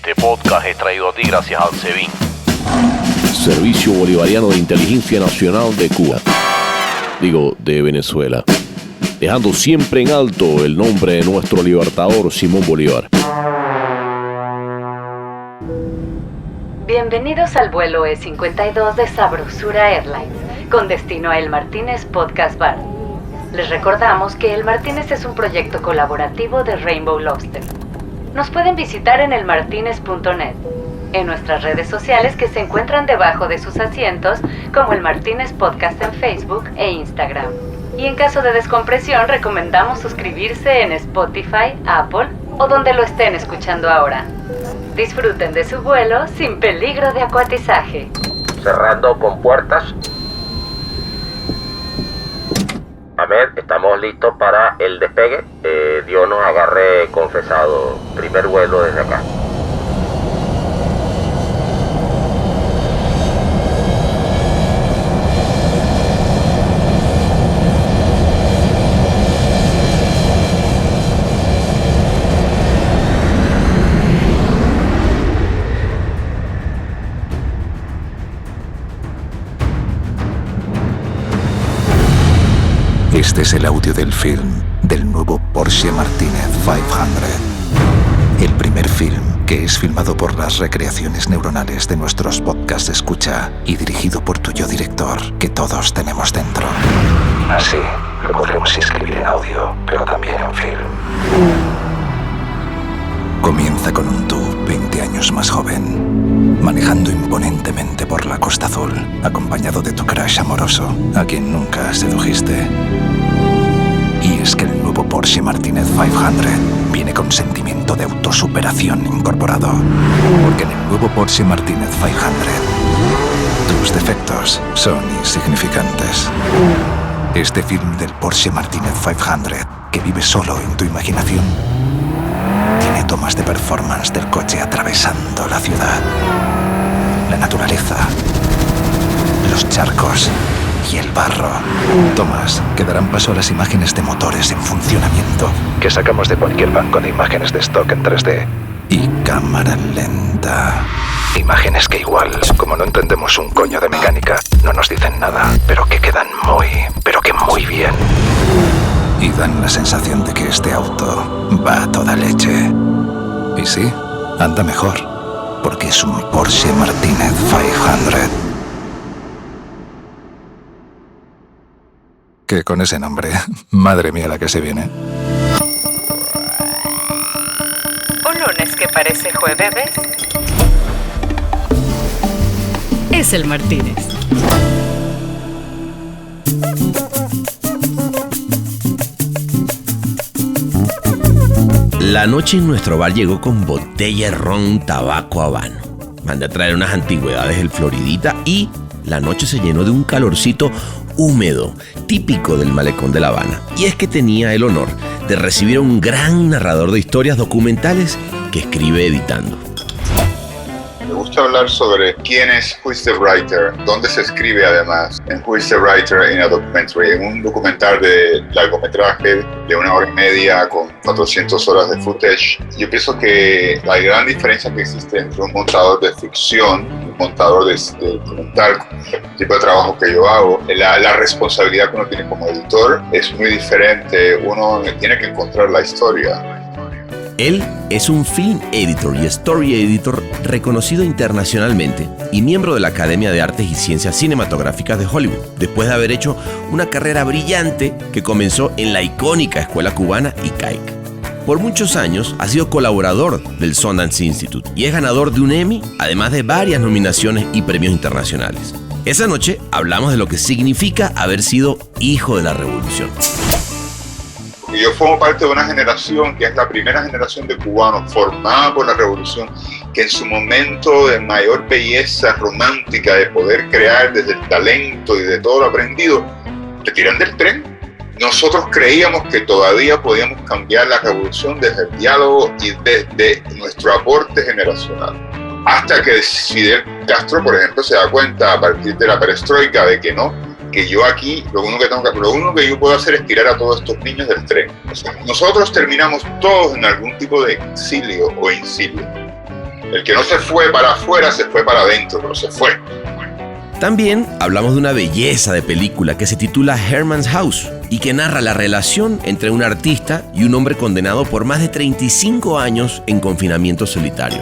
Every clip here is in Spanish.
Este podcast es traído a ti gracias al SEBIN, Servicio Bolivariano de Inteligencia Nacional de Cuba. Digo, de Venezuela. Dejando siempre en alto el nombre de nuestro libertador Simón Bolívar. Bienvenidos al vuelo E52 de Sabrosura Airlines, con destino a El Martínez Podcast Bar. Les recordamos que El Martínez es un proyecto colaborativo de Rainbow Lobster. Nos pueden visitar en elmartinez.net, en nuestras redes sociales que se encuentran debajo de sus asientos, como El Martínez Podcast en Facebook e Instagram. Y en caso de descompresión, recomendamos suscribirse en Spotify, Apple o donde lo estén escuchando ahora. Disfruten de su vuelo sin peligro de acuatizaje. Cerrando compuertas. Ahmed, estamos listos para el despegue. Dios nos agarre confesado. Primer vuelo desde acá. Este es el audio del film del nuevo Porsche Martínez 500. El primer film que es filmado por las recreaciones neuronales de nuestros podcasts de escucha y dirigido por tu yo director que todos tenemos dentro. Así lo podremos escribir en audio, pero también en film. Comienza con un tú 20 años más joven, manejando imponentemente por la Costa Azul, acompañado de tu crush amoroso, a quien nunca sedujiste. Y es que el nuevo Porsche Martínez 500 viene con sentimiento de autosuperación incorporado. Porque en el nuevo Porsche Martínez 500, tus defectos son insignificantes. Este film del Porsche Martínez 500, que vive solo en tu imaginación, tiene tomas de performance del coche atravesando la ciudad, la naturaleza, los charcos y el barro. Tomas que darán paso a las imágenes de motores en funcionamiento que sacamos de cualquier banco de imágenes de stock en 3D. Y cámara lenta. Imágenes que igual, como no entendemos un coño de mecánica, no nos dicen nada, pero que quedan muy bien. Y dan la sensación de que este auto va a toda leche. Y sí, anda mejor, porque es un Porsche Martínez 500. Que con ese nombre, madre mía la que se viene. Un lunes que parece jueves es El Martínez. La noche en nuestro bar llegó con botella de ron, tabaco, habano. Mandé a traer unas antigüedades del Floridita y la noche se llenó de un calorcito húmedo, típico del malecón de La Habana. Y es que tenía el honor de recibir a un gran narrador de historias documentales que escribe editando. Me gusta hablar sobre quién es Who is the Writer, dónde se escribe además en Who is the Writer in a Documentary, en un documental de largometraje de 1 hora y media con 400 horas de footage. Yo pienso que la gran diferencia que existe entre un montador de ficción y un montador de documental, el tipo de trabajo que yo hago, la responsabilidad que uno tiene como editor es muy diferente. Uno tiene que encontrar la historia. Él es un film editor y story editor reconocido internacionalmente y miembro de la Academia de Artes y Ciencias Cinematográficas de Hollywood, después de haber hecho una carrera brillante que comenzó en la icónica escuela cubana ICAIC. Por muchos años ha sido colaborador del Sundance Institute y es ganador de un Emmy, además de varias nominaciones y premios internacionales. Esa noche hablamos de lo que significa haber sido hijo de la revolución. Yo formo parte de una generación que es la primera generación de cubanos formada por la revolución, que en su momento de mayor belleza romántica de poder crear desde el talento y de todo lo aprendido, te tiran del tren. Nosotros creíamos que todavía podíamos cambiar la revolución desde el diálogo y desde nuestro aporte generacional. Hasta que Fidel Castro, por ejemplo, se da cuenta a partir de la perestroika de que no, que yo aquí lo único que yo puedo hacer es tirar a todos estos niños del tren. O sea, nosotros terminamos todos en algún tipo de exilio o incilio. El que no se fue para afuera, se fue para adentro, pero se fue. También hablamos de una belleza de película que se titula Herman's House y que narra la relación entre un artista y un hombre condenado por más de 35 años en confinamiento solitario.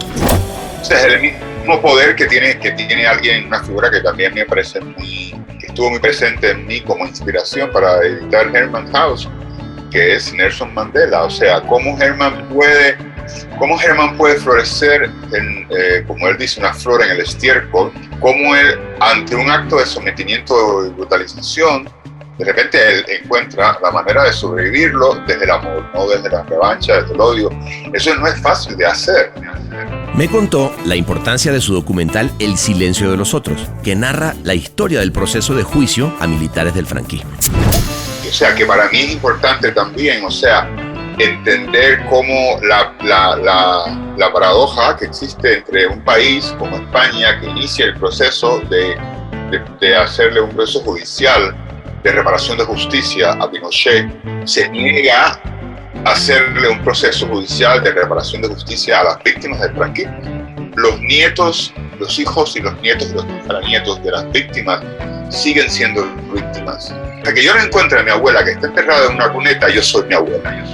O sea, es el mismo poder que tiene alguien, una figura que también me parece que estuvo muy presente en mí como inspiración para editar Herman's House, que es Nelson Mandela. O sea, cómo Herman puede florecer, como él dice, una flor en el estiércol, cómo él, ante un acto de sometimiento y brutalización, de repente él encuentra la manera de sobrevivirlo desde el amor, no desde la revancha, desde el odio. Eso no es fácil de hacer. Me contó la importancia de su documental El silencio de los otros, que narra la historia del proceso de juicio a militares del franquismo. O sea, que para mí es importante también, o sea, entender cómo la paradoja que existe entre un país como España, que inicia el proceso de hacerle un proceso judicial de reparación de justicia a Pinochet, se niega a hacerle un proceso judicial de reparación de justicia a las víctimas del franquismo. Los nietos, los hijos y los nietos y los tataranietos de las víctimas siguen siendo víctimas. Hasta que yo no encuentre a mi abuela que está enterrada en una cuneta, yo soy mi abuela.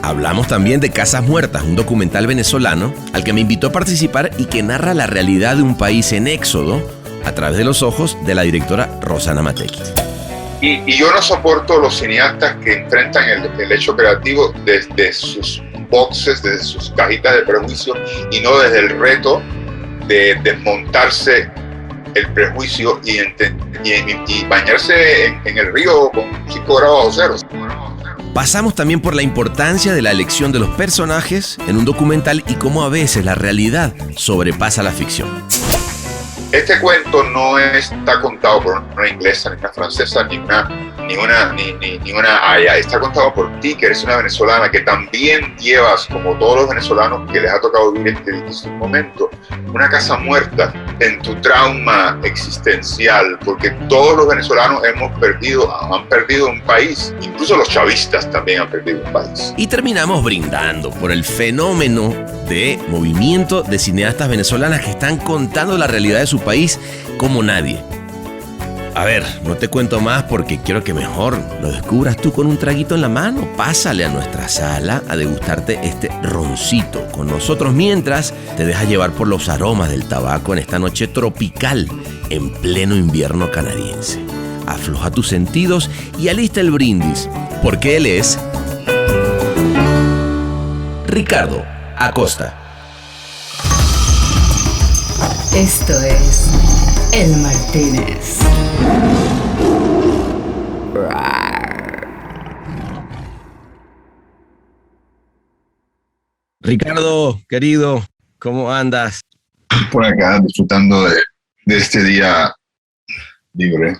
Hablamos también de Casas Muertas, un documental venezolano al que me invitó a participar y que narra la realidad de un país en éxodo a través de los ojos de la directora Rosana Matequi. Y yo no soporto los cineastas que enfrentan el hecho creativo desde sus boxes, desde sus cajitas de prejuicio y no desde el reto de desmontarse el prejuicio y bañarse en el río con 5 grados bajo cero. Pasamos también por la importancia de la elección de los personajes en un documental y cómo a veces la realidad sobrepasa la ficción. Este cuento no está contado por una inglesa, ni una francesa, ni una haya. Está contado por ti, que eres una venezolana, que también llevas, como todos los venezolanos que les ha tocado vivir este difícil momento, una casa muerta en tu trauma existencial, porque todos los venezolanos han perdido un país. Incluso los chavistas también han perdido un país. Y terminamos brindando por el fenómeno de movimiento de cineastas venezolanas que están contando la realidad de su país como nadie. A ver, no te cuento más porque quiero que mejor lo descubras tú con un traguito en la mano. Pásale a nuestra sala a degustarte este roncito con nosotros mientras te dejas llevar por los aromas del tabaco en esta noche tropical en pleno invierno canadiense. Afloja tus sentidos y alista el brindis, porque él es Ricardo Acosta. Esto es El Martínez. Ricardo, querido, ¿cómo andas? Por acá, disfrutando de este día libre.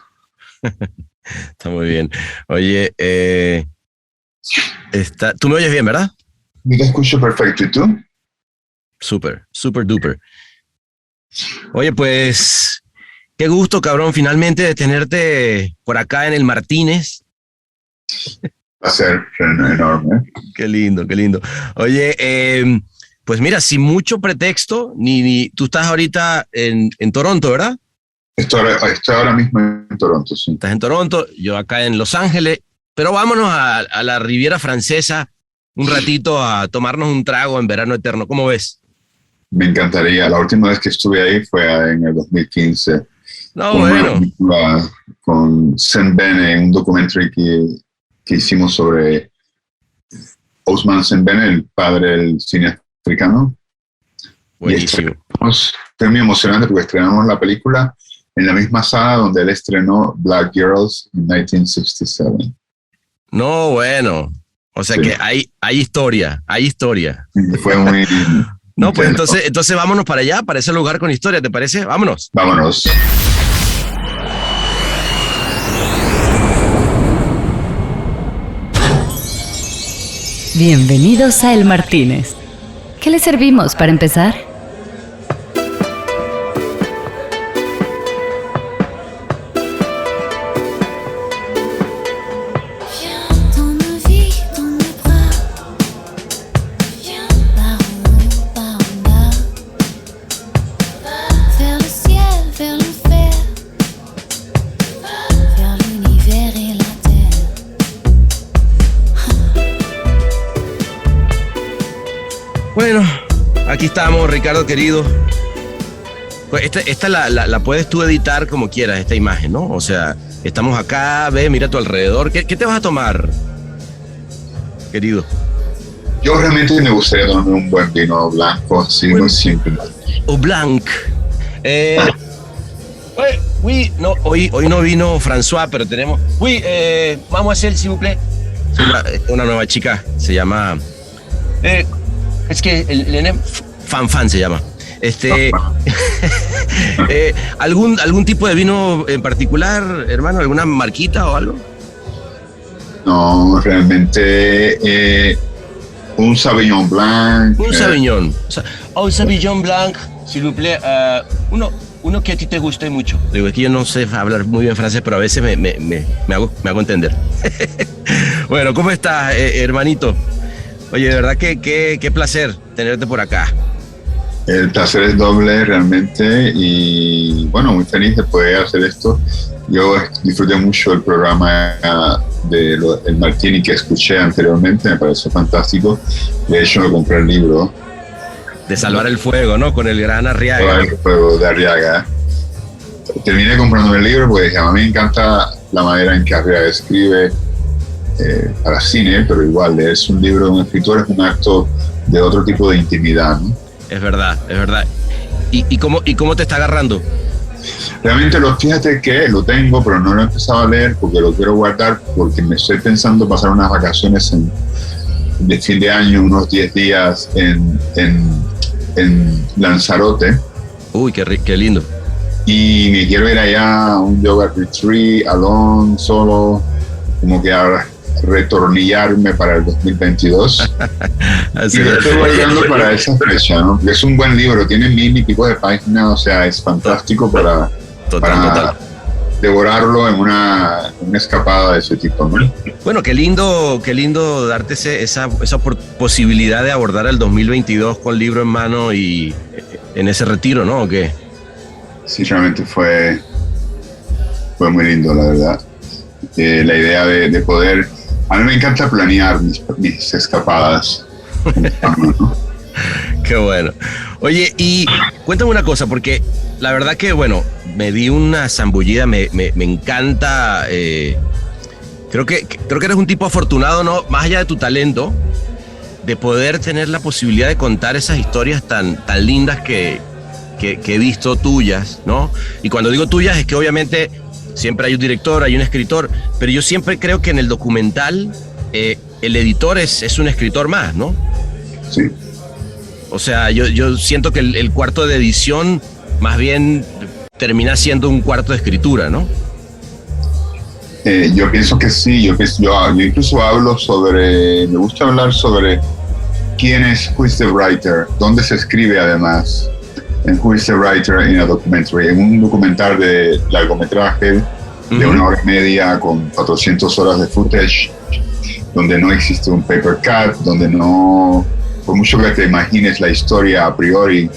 Está muy bien. Oye, tú me oyes bien, ¿verdad? Yo te escucho perfecto, ¿y tú? Súper, súper duper. Oye, pues, qué gusto, cabrón, finalmente de tenerte por acá en el Martínez. Va a ser enorme. Qué lindo, qué lindo. Oye, pues mira, sin mucho pretexto, tú estás ahorita en Toronto, ¿verdad? Estoy ahora mismo en Toronto, sí. Estás en Toronto, yo acá en Los Ángeles, pero vámonos a la Riviera Francesa un ratito a tomarnos un trago en verano eterno. ¿Cómo ves? Me encantaría. La última vez que estuve ahí fue en el 2015. No, bueno. Con Sam Bene, un documentary que hicimos sobre Ousmane Sembene, el padre del cine africano. Buenísimo. Fue muy emocionante porque estrenamos la película en la misma sala donde él estrenó Black Girls en 1967. No, bueno. O sea, sí, que hay historia. Fue muy... No, pues entonces vámonos para allá, para ese lugar con historia, ¿te parece? Vámonos. Vámonos. Bienvenidos a El Martínez. ¿Qué le servimos para empezar? Aquí estamos, Ricardo querido. Esta la puedes tú editar como quieras, esta imagen, ¿no? O sea, estamos acá, ve, mira a tu alrededor. ¿Qué te vas a tomar, querido? Yo realmente me gustaría tomarme un buen vino blanco, así muy simple. O blanc. No, hoy no vino François, pero tenemos... vamos a hacer, s'il vous plaît. Una nueva chica, se llama... es que el Fan se llama. ¿Algún tipo de vino en particular, hermano? ¿Alguna marquita o algo? No, realmente un Sauvignon Blanc. Un Sauvignon. Un Sauvignon Blanc, s'il vous plaît. Uno que a ti te guste mucho. Digo, es que yo no sé hablar muy bien francés, pero a veces me hago entender. Bueno, ¿cómo estás, hermanito? Oye, de verdad que qué placer tenerte por acá. El placer es doble realmente y bueno, muy feliz de poder hacer esto. Yo disfruté mucho el programa El Martini que escuché anteriormente, me pareció fantástico. De hecho, me compré el libro. De Salvar el Fuego, ¿no? Con el gran Arriaga. Salvar el Fuego de Arriaga. Terminé comprando el libro porque a mí me encanta la manera en que Arriaga escribe para cine, pero igual, es un libro de un escritor, es un acto de otro tipo de intimidad, ¿no? Es verdad. ¿Y cómo te está agarrando? Realmente fíjate que lo tengo, pero no lo he empezado a leer porque lo quiero guardar, porque me estoy pensando pasar unas vacaciones de fin de año, unos 10 días en Lanzarote. Uy, qué lindo. Y me quiero ir allá a un yoga retreat, alone, solo, como que a retornillarme para el 2022. Y lo estoy guardando para esa fecha, ¿no? Porque es un buen libro, tiene 1000 y pico de páginas, o sea, es fantástico para devorarlo en una escapada de ese tipo, ¿no? Bueno, qué lindo darte esa posibilidad de abordar el 2022 con libro en mano y en ese retiro, ¿no? ¿O qué? Sí, realmente fue muy lindo, la verdad. La idea de poder... A mí me encanta planear mis escapadas. ¿No? Qué bueno. Oye, y cuéntame una cosa, porque la verdad que, bueno, me di una zambullida, me encanta. Creo que eres un tipo afortunado, ¿no? Más allá de tu talento, de poder tener la posibilidad de contar esas historias tan lindas que he visto tuyas, ¿no? Y cuando digo tuyas es que obviamente siempre hay un director, hay un escritor, pero yo siempre creo que en el documental el editor es un escritor más, ¿no? Sí. O sea, yo siento que el cuarto de edición más bien termina siendo un cuarto de escritura, ¿no? Yo pienso que sí, yo incluso hablo me gusta hablar sobre who is the writer, dónde se escribe además. En Who is the Writer in a Documentary, en un documental de largometraje de 1 hora y media con 400 horas de footage, donde no existe un paper cut, donde no, por mucho que te imagines la historia a priori,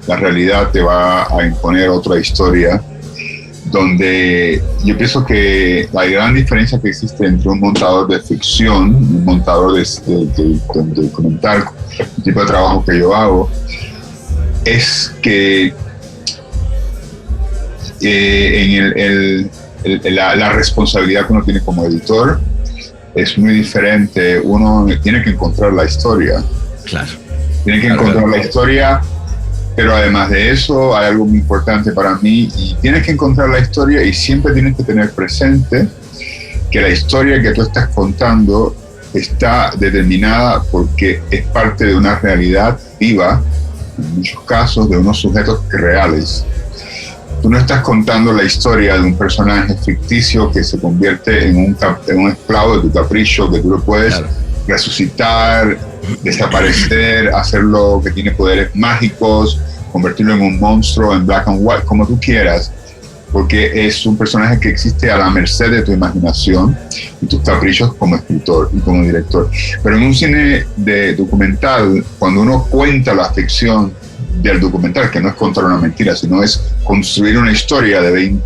la realidad te va a imponer otra historia, donde yo pienso que la gran diferencia que existe entre un montador de ficción, un montador de documental, el tipo de trabajo que yo hago, es que la responsabilidad que uno tiene como editor es muy diferente. Uno tiene que encontrar la historia. Claro. Tiene que encontrar la historia, pero además de eso hay algo muy importante para mí, y tienes que encontrar la historia y siempre tienes que tener presente que la historia que tú estás contando está determinada porque es parte de una realidad viva, en muchos casos de unos sujetos reales. Tú no estás contando la historia de un personaje ficticio que se convierte en un esclavo de tu capricho, que tú lo puedes resucitar, desaparecer, hacerlo que tiene poderes mágicos, convertirlo en un monstruo, en black and white, como tú quieras, porque es un personaje que existe a la merced de tu imaginación y tus caprichos como escritor y como director. Pero en un cine de documental, cuando uno cuenta la ficción del documental, que no es contar una mentira, sino es construir una historia de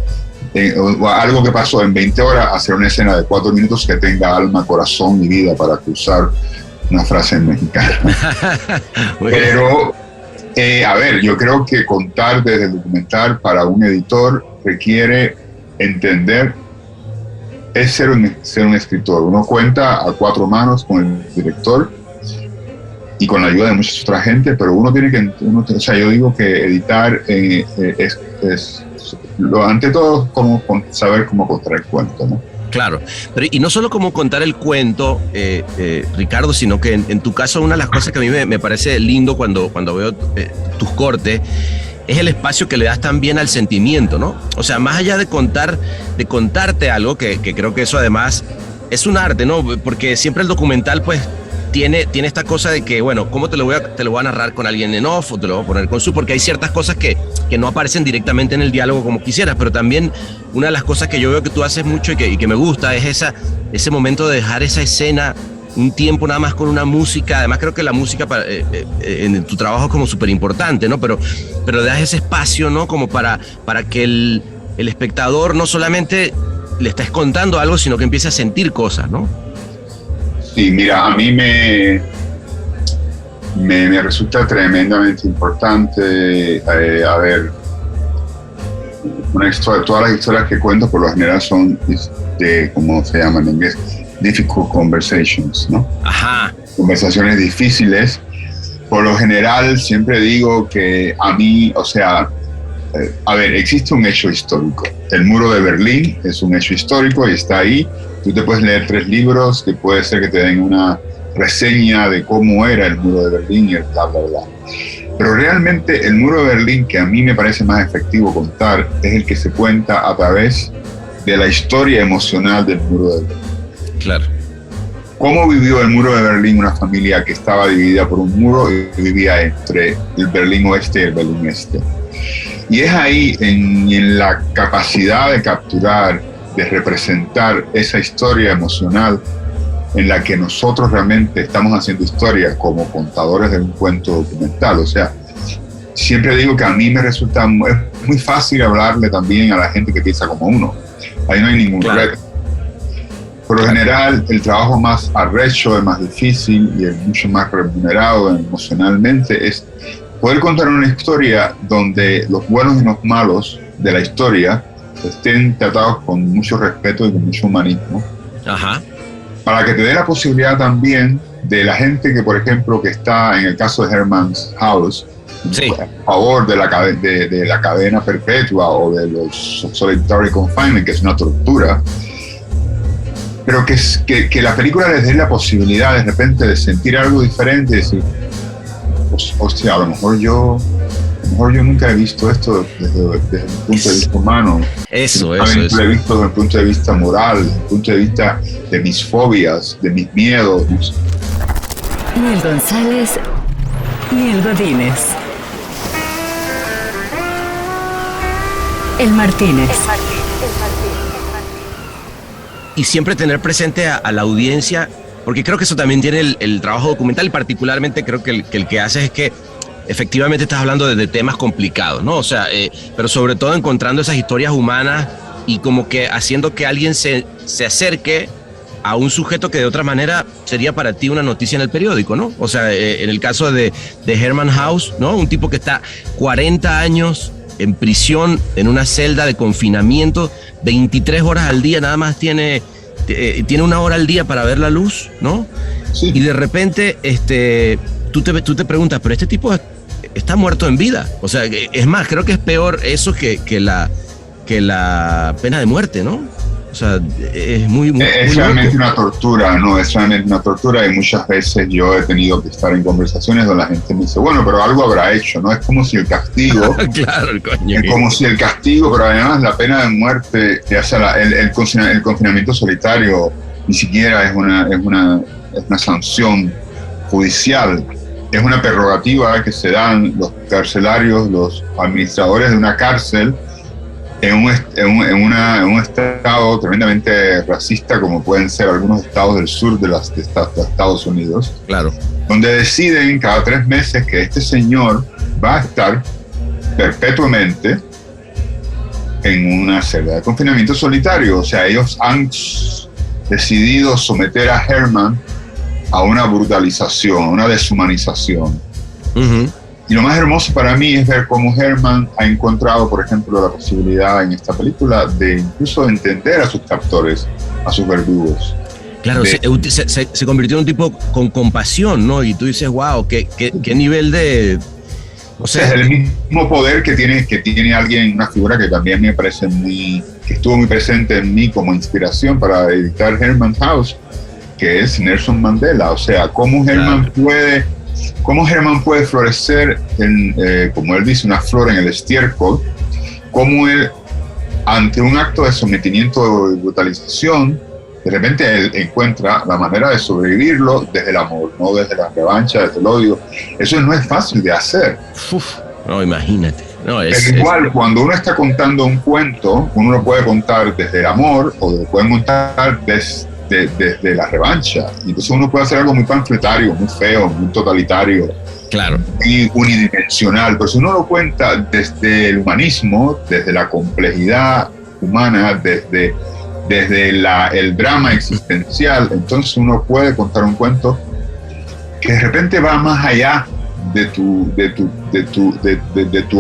algo que pasó en 20 horas, hacer una escena de 4 minutos que tenga alma, corazón y vida, para cruzar una frase en mexicano. A ver, yo creo que contar desde el documental para un editor requiere entender, es ser un escritor. Uno cuenta a 4 manos con el director y con la ayuda de mucha otra gente, pero uno tiene que, o sea, yo digo que editar es ante todo como saber cómo contar el cuento, ¿no? Claro, pero y no solo como contar el cuento, Ricardo, sino que en tu caso una de las cosas que a mí me parece lindo cuando veo tus cortes es el espacio que le das también al sentimiento, ¿no? O sea, más allá de contarte algo, que creo que eso además es un arte, ¿no? Porque siempre el documental, pues, tiene esta cosa de que, bueno, ¿cómo te lo voy a narrar con alguien en off o te lo voy a poner con su? Porque hay ciertas cosas que no aparecen directamente en el diálogo como quisieras, pero también una de las cosas que yo veo que tú haces mucho y que me gusta es ese momento de dejar esa escena un tiempo nada más con una música. Además creo que la música en tu trabajo es como súper importante, ¿no? Pero das ese espacio, ¿no? Como para que el espectador no solamente le estés contando algo, sino que empiece a sentir cosas, ¿no? Sí, mira, a mí me resulta tremendamente importante, a ver, todas las historias que cuento por lo general son de, ¿cómo se llaman en inglés? Difficult conversations, ¿no? Ajá. Conversaciones difíciles. Por lo general siempre digo que a mí, o sea, a ver, existe un hecho histórico. El muro de Berlín es un hecho histórico y está ahí. Tú te puedes leer 3 libros que puede ser que te den una reseña de cómo era el muro de Berlín y el bla, bla, bla. Pero realmente el muro de Berlín, que a mí me parece más efectivo contar, es el que se cuenta a través de la historia emocional del muro de Berlín. Claro. ¿Cómo vivió el muro de Berlín una familia que estaba dividida por un muro y vivía entre el Berlín oeste y el Berlín este? Y es ahí, en la capacidad de capturar, de representar esa historia emocional en la que nosotros realmente estamos haciendo historia como contadores de un cuento documental. O sea, siempre digo que a mí me resulta es muy fácil hablarle también a la gente que piensa como uno. Ahí no hay ningún reto. Por lo general, el trabajo más arrecho, el más difícil y el mucho más remunerado emocionalmente es poder contar una historia donde los buenos y los malos de la historia estén tratados con mucho respeto y con mucho humanismo. Ajá. Para que te dé la posibilidad también de la gente que, por ejemplo, que está en el caso de Herman's House, sí, a favor de la cadena perpetua o de los solitary confinement, que es una tortura, pero que la película les dé la posibilidad de repente de sentir algo diferente y decir, hostia, a lo mejor yo nunca he visto esto desde el punto de vista humano. Lo he visto desde el punto de vista moral, desde el punto de vista de mis fobias, de mis miedos. Ni el González, ni el Godínez. El Martínez. Y siempre tener presente a la audiencia, porque creo que eso también tiene el trabajo documental, y particularmente creo que el que haces es que efectivamente estás hablando de temas complicados, ¿no? O sea, pero sobre todo encontrando esas historias humanas y como que haciendo que alguien se acerque a un sujeto que de otra manera sería para ti una noticia en el periódico, ¿no? O sea, en el caso de Herman House, ¿no? Un tipo que está 40 años en prisión, en una celda de confinamiento, 23 horas al día, nada más tiene 1 hora al día para ver la luz, ¿no? Sí. Y de repente tú te preguntas, pero este tipo está muerto en vida. O sea, es más, creo que es peor eso que la pena de muerte, ¿no? O sea, es muy es realmente una tortura, ¿no? Es realmente una tortura, y muchas veces yo he tenido que estar en conversaciones donde la gente me dice, bueno, pero algo habrá hecho, ¿no? Es como si el castigo... Claro, coño. Es como si el castigo, pero además la pena de muerte, ya sea el confinamiento solitario, ni siquiera es una sanción judicial. Es una prerrogativa que se dan los carcelarios, los administradores de una cárcel, en un estado tremendamente racista, como pueden ser algunos estados del sur de Estados Unidos. Claro. Donde deciden cada 3 meses que este señor va a estar perpetuamente en una celda de confinamiento solitario. O sea, ellos han decidido someter a Herman a una brutalización, a una deshumanización. Uh-huh. Y lo más hermoso para mí es ver cómo Herman ha encontrado, por ejemplo, la posibilidad en esta película de incluso entender a sus captores, a sus verdugos. Claro, se convirtió en un tipo con compasión, ¿no? Y tú dices, wow, qué nivel de... O sea, es el mismo poder que tiene alguien, una figura que también me parece que estuvo muy presente en mí como inspiración para editar Herman House, que es Nelson Mandela. O sea, cómo Herman puede florecer como él dice, una flor en el estiércol, cómo él, ante un acto de sometimiento y brutalización, de repente él encuentra la manera de sobrevivirlo desde el amor, no desde la revancha, desde el odio. Eso no es fácil de hacer. No, imagínate. No, igual, cuando uno está contando un cuento, uno lo puede contar desde el amor o lo puede contar desde la revancha. Y entonces uno puede hacer algo muy panfletario, muy feo, muy totalitario, claro, y unidimensional. Pero si uno lo cuenta desde el humanismo, desde la complejidad humana, desde el drama existencial, entonces uno puede contar un cuento que de repente va más allá de tu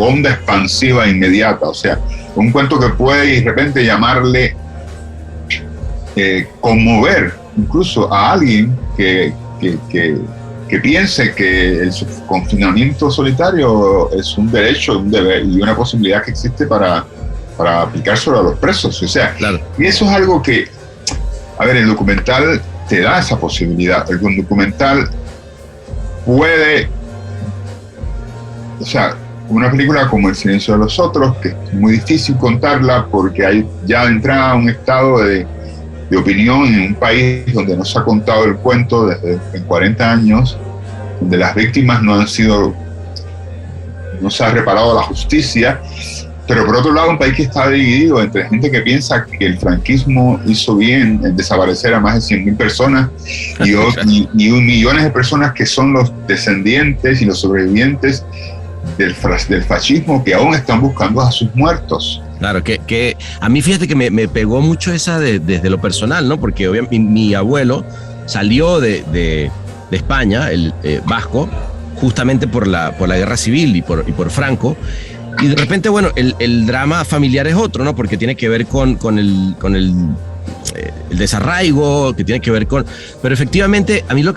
onda expansiva inmediata. O sea, un cuento que puede de repente llamarle conmover incluso a alguien que piense que el confinamiento solitario es un derecho, un deber y una posibilidad que existe para aplicárselo a los presos. O sea, claro. Y eso es algo que, a ver, el documental te da esa posibilidad. El documental puede, o sea, una película como El silencio de los otros, que es muy difícil contarla porque hay ya de entrada un estado de opinión en un país donde no se ha contado el cuento desde 40 años, donde las víctimas no se ha reparado la justicia, pero por otro lado un país que está dividido entre gente que piensa que el franquismo hizo bien en desaparecer a más de 100.000 personas y millones de personas que son los descendientes y los sobrevivientes del fascismo que aún están buscando a sus muertos. Claro, que a mí fíjate que me pegó mucho esa desde lo personal, ¿no? Porque obviamente mi abuelo salió de España, el vasco, justamente por la guerra civil y por Franco. Y de repente, bueno, el drama familiar es otro, ¿no? Porque tiene que ver con el desarraigo, que tiene que ver con... Pero efectivamente, a mí lo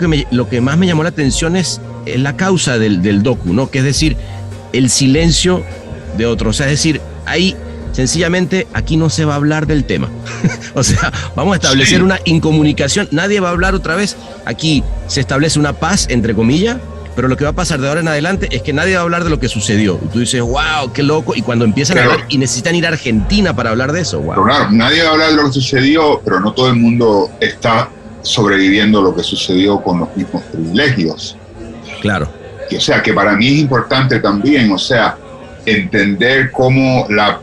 que más me llamó la atención es la causa del docu, ¿no? Que es decir, el silencio de otros. O sea, es decir, ahí sencillamente aquí no se va a hablar del tema. O sea, vamos a establecer una incomunicación. Nadie va a hablar otra vez. Aquí se establece una paz, entre comillas, pero lo que va a pasar de ahora en adelante es que nadie va a hablar de lo que sucedió. Y tú dices, wow, qué loco. Y cuando empiezan a hablar y necesitan ir a Argentina para hablar de eso, wow. Pero claro, nadie va a hablar de lo que sucedió, pero no todo el mundo está sobreviviendo lo que sucedió con los mismos privilegios. Claro. Y, o sea, que para mí es importante también, o sea, entender cómo la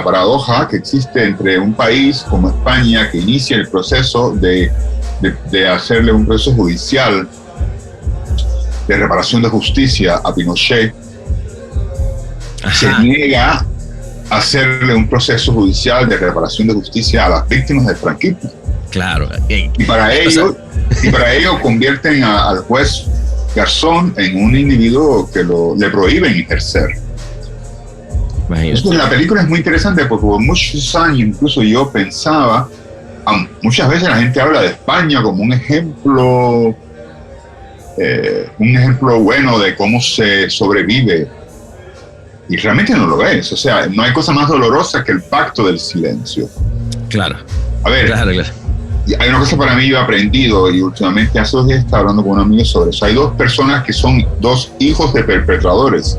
paradoja que existe entre un país como España, que inicia el proceso de hacerle un proceso judicial de reparación de justicia a Pinochet, se niega a hacerle un proceso judicial de reparación de justicia a las víctimas del franquismo. Claro. Y para ello convierten al juez Garzón en un individuo que le prohíben ejercer. Entonces, la película es muy interesante porque por muchos años incluso yo pensaba, muchas veces la gente habla de España como un ejemplo bueno de cómo se sobrevive, y realmente no lo es. O sea, no hay cosa más dolorosa que el pacto del silencio. Claro. A ver, claro. Hay una cosa para mí yo he aprendido, y últimamente hace 2 días estaba hablando con un amigo sobre eso. Hay 2 personas que son 2 hijos de perpetradores.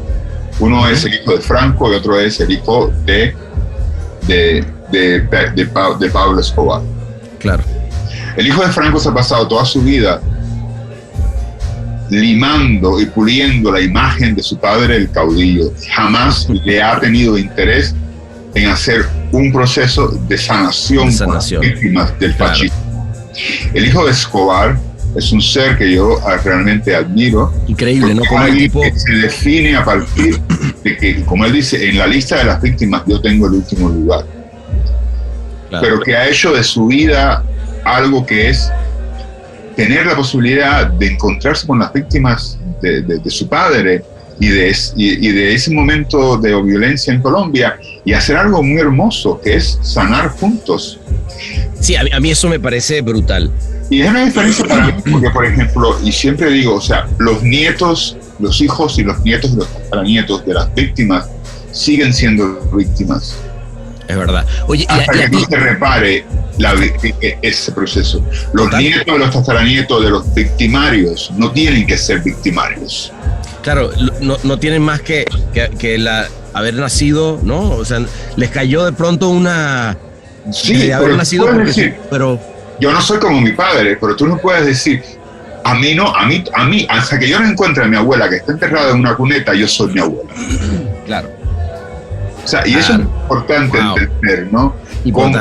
Uno es el hijo de Franco y otro es el hijo de Pablo Escobar. Claro. El hijo de Franco se ha pasado toda su vida limando y puliendo la imagen de su padre, el caudillo. Jamás le ha tenido interés en hacer un proceso de sanación con las víctimas del fascismo. El hijo de Escobar es un ser que yo realmente admiro. Increíble, ¿no? Como alguien que se define a partir de que, como él dice, en la lista de las víctimas yo tengo el último lugar. Claro. Pero que ha hecho de su vida algo que es tener la posibilidad de encontrarse con las víctimas de su padre y de ese momento de violencia en Colombia y hacer algo muy hermoso, que es sanar juntos. Sí, a mí eso me parece brutal. Y es una diferencia para mí, porque, por ejemplo, y siempre digo, o sea, los hijos y los nietos y los tataranietos de las víctimas siguen siendo víctimas. Es verdad. Oye, hasta que no se repare ese proceso. Los nietos de los tataranietos de los victimarios no tienen que ser victimarios. Claro, no tienen más que haber nacido, ¿no? O sea, les cayó de pronto una... Sí, de haber nacido porque decir, pero yo no soy como mi padre, pero tú no puedes decir, a mí, hasta que yo no encuentre a mi abuela que está enterrada en una cuneta, yo soy mi abuela. Claro. O sea, y eso es importante entender, ¿no?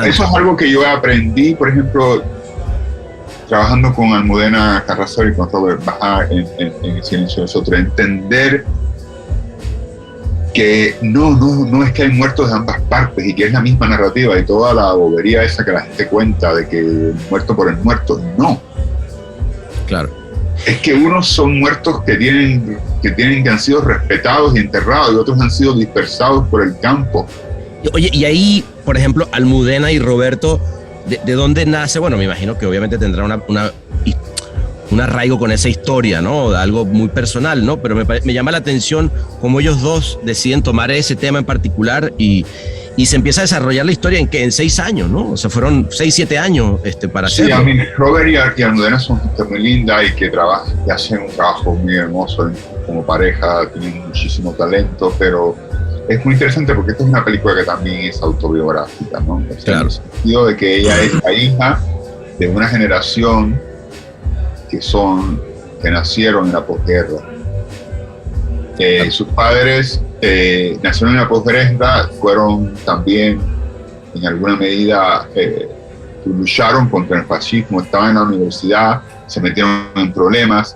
Eso es algo que yo aprendí, por ejemplo, trabajando con Almudena Carrasco y con Robert Baja en El silencio de nosotros, entender que no es que hay muertos de ambas partes y que es la misma narrativa y toda la bobería esa que la gente cuenta de que el muerto por el muerto, no. Claro. Es que unos son muertos que han sido respetados y enterrados y otros han sido dispersados por el campo. Oye, y ahí, por ejemplo, Almudena y Roberto, ¿de dónde nace? Bueno, me imagino que obviamente tendrá un arraigo con esa historia, ¿no? Algo muy personal, ¿no? Pero me llama la atención cómo ellos dos deciden tomar ese tema en particular y se empieza a desarrollar la historia en 6 años, ¿no? O sea, fueron 6, 7 años para hacerlo. Sí, a mí Robert y Almudena son gente muy linda y que hacen un trabajo muy hermoso como pareja, tienen muchísimo talento, pero es muy interesante porque esta es una película que también es autobiográfica, ¿no? O sea, claro. En el sentido de que ella es la hija de una generación que nacieron en la posguerra. Sus padres nacieron en la posguerra, fueron también en alguna medida lucharon contra el fascismo, estaban en la universidad, se metieron en problemas,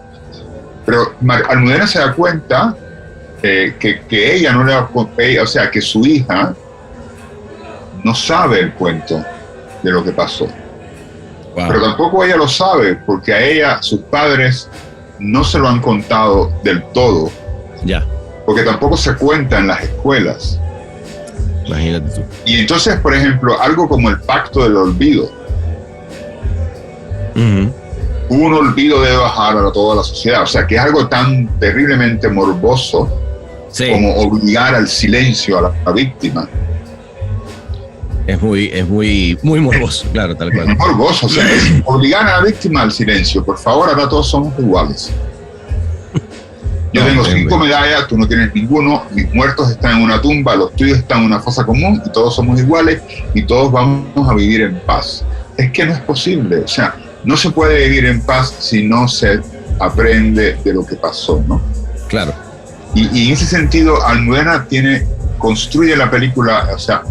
pero Almudena se da cuenta que ella no le, o sea, que su hija no sabe el cuento de lo que pasó. Wow. Pero tampoco ella lo sabe, porque a ella, sus padres, no se lo han contado del todo. Ya. Porque tampoco se cuenta en las escuelas. Imagínate tú. Y entonces, por ejemplo, algo como el pacto del olvido. Uh-huh. Un olvido debe bajar a toda la sociedad. O sea, que es algo tan terriblemente morboso, sí, como obligar al silencio a la víctima. Es muy morboso, claro, tal cual. Es morboso, o sea, es obligar a la víctima al silencio. Por favor, ahora todos somos iguales. Yo tengo 5 medallas, tú no tienes ninguno, mis muertos están en una tumba, los tuyos están en una fosa común y todos somos iguales y todos vamos a vivir en paz. Es que no es posible, o sea, no se puede vivir en paz si no se aprende de lo que pasó, ¿no? Claro. Y en ese sentido, Almudena construye la película, o sea,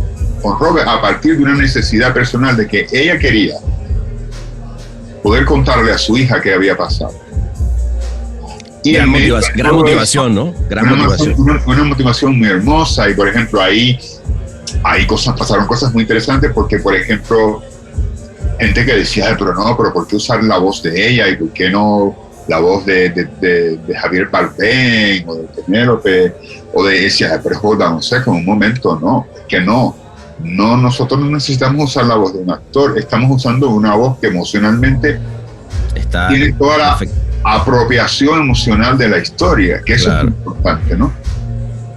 con Robert a partir de una necesidad personal de que ella quería poder contarle a su hija qué había pasado. Y gran motivación, ¿no? Una motivación muy hermosa. Y por ejemplo, ahí pasaron cosas muy interesantes porque, por ejemplo, gente que decía, pero ¿por qué usar la voz de ella? ¿Y por qué no la voz de Javier Bardem o de Penélope? O decía, pero joda, no sé, como un momento, no, es que no, nosotros no necesitamos usar la voz de un actor, estamos usando una voz que emocionalmente tiene toda la apropiación emocional de la historia, que eso es importante, ¿no?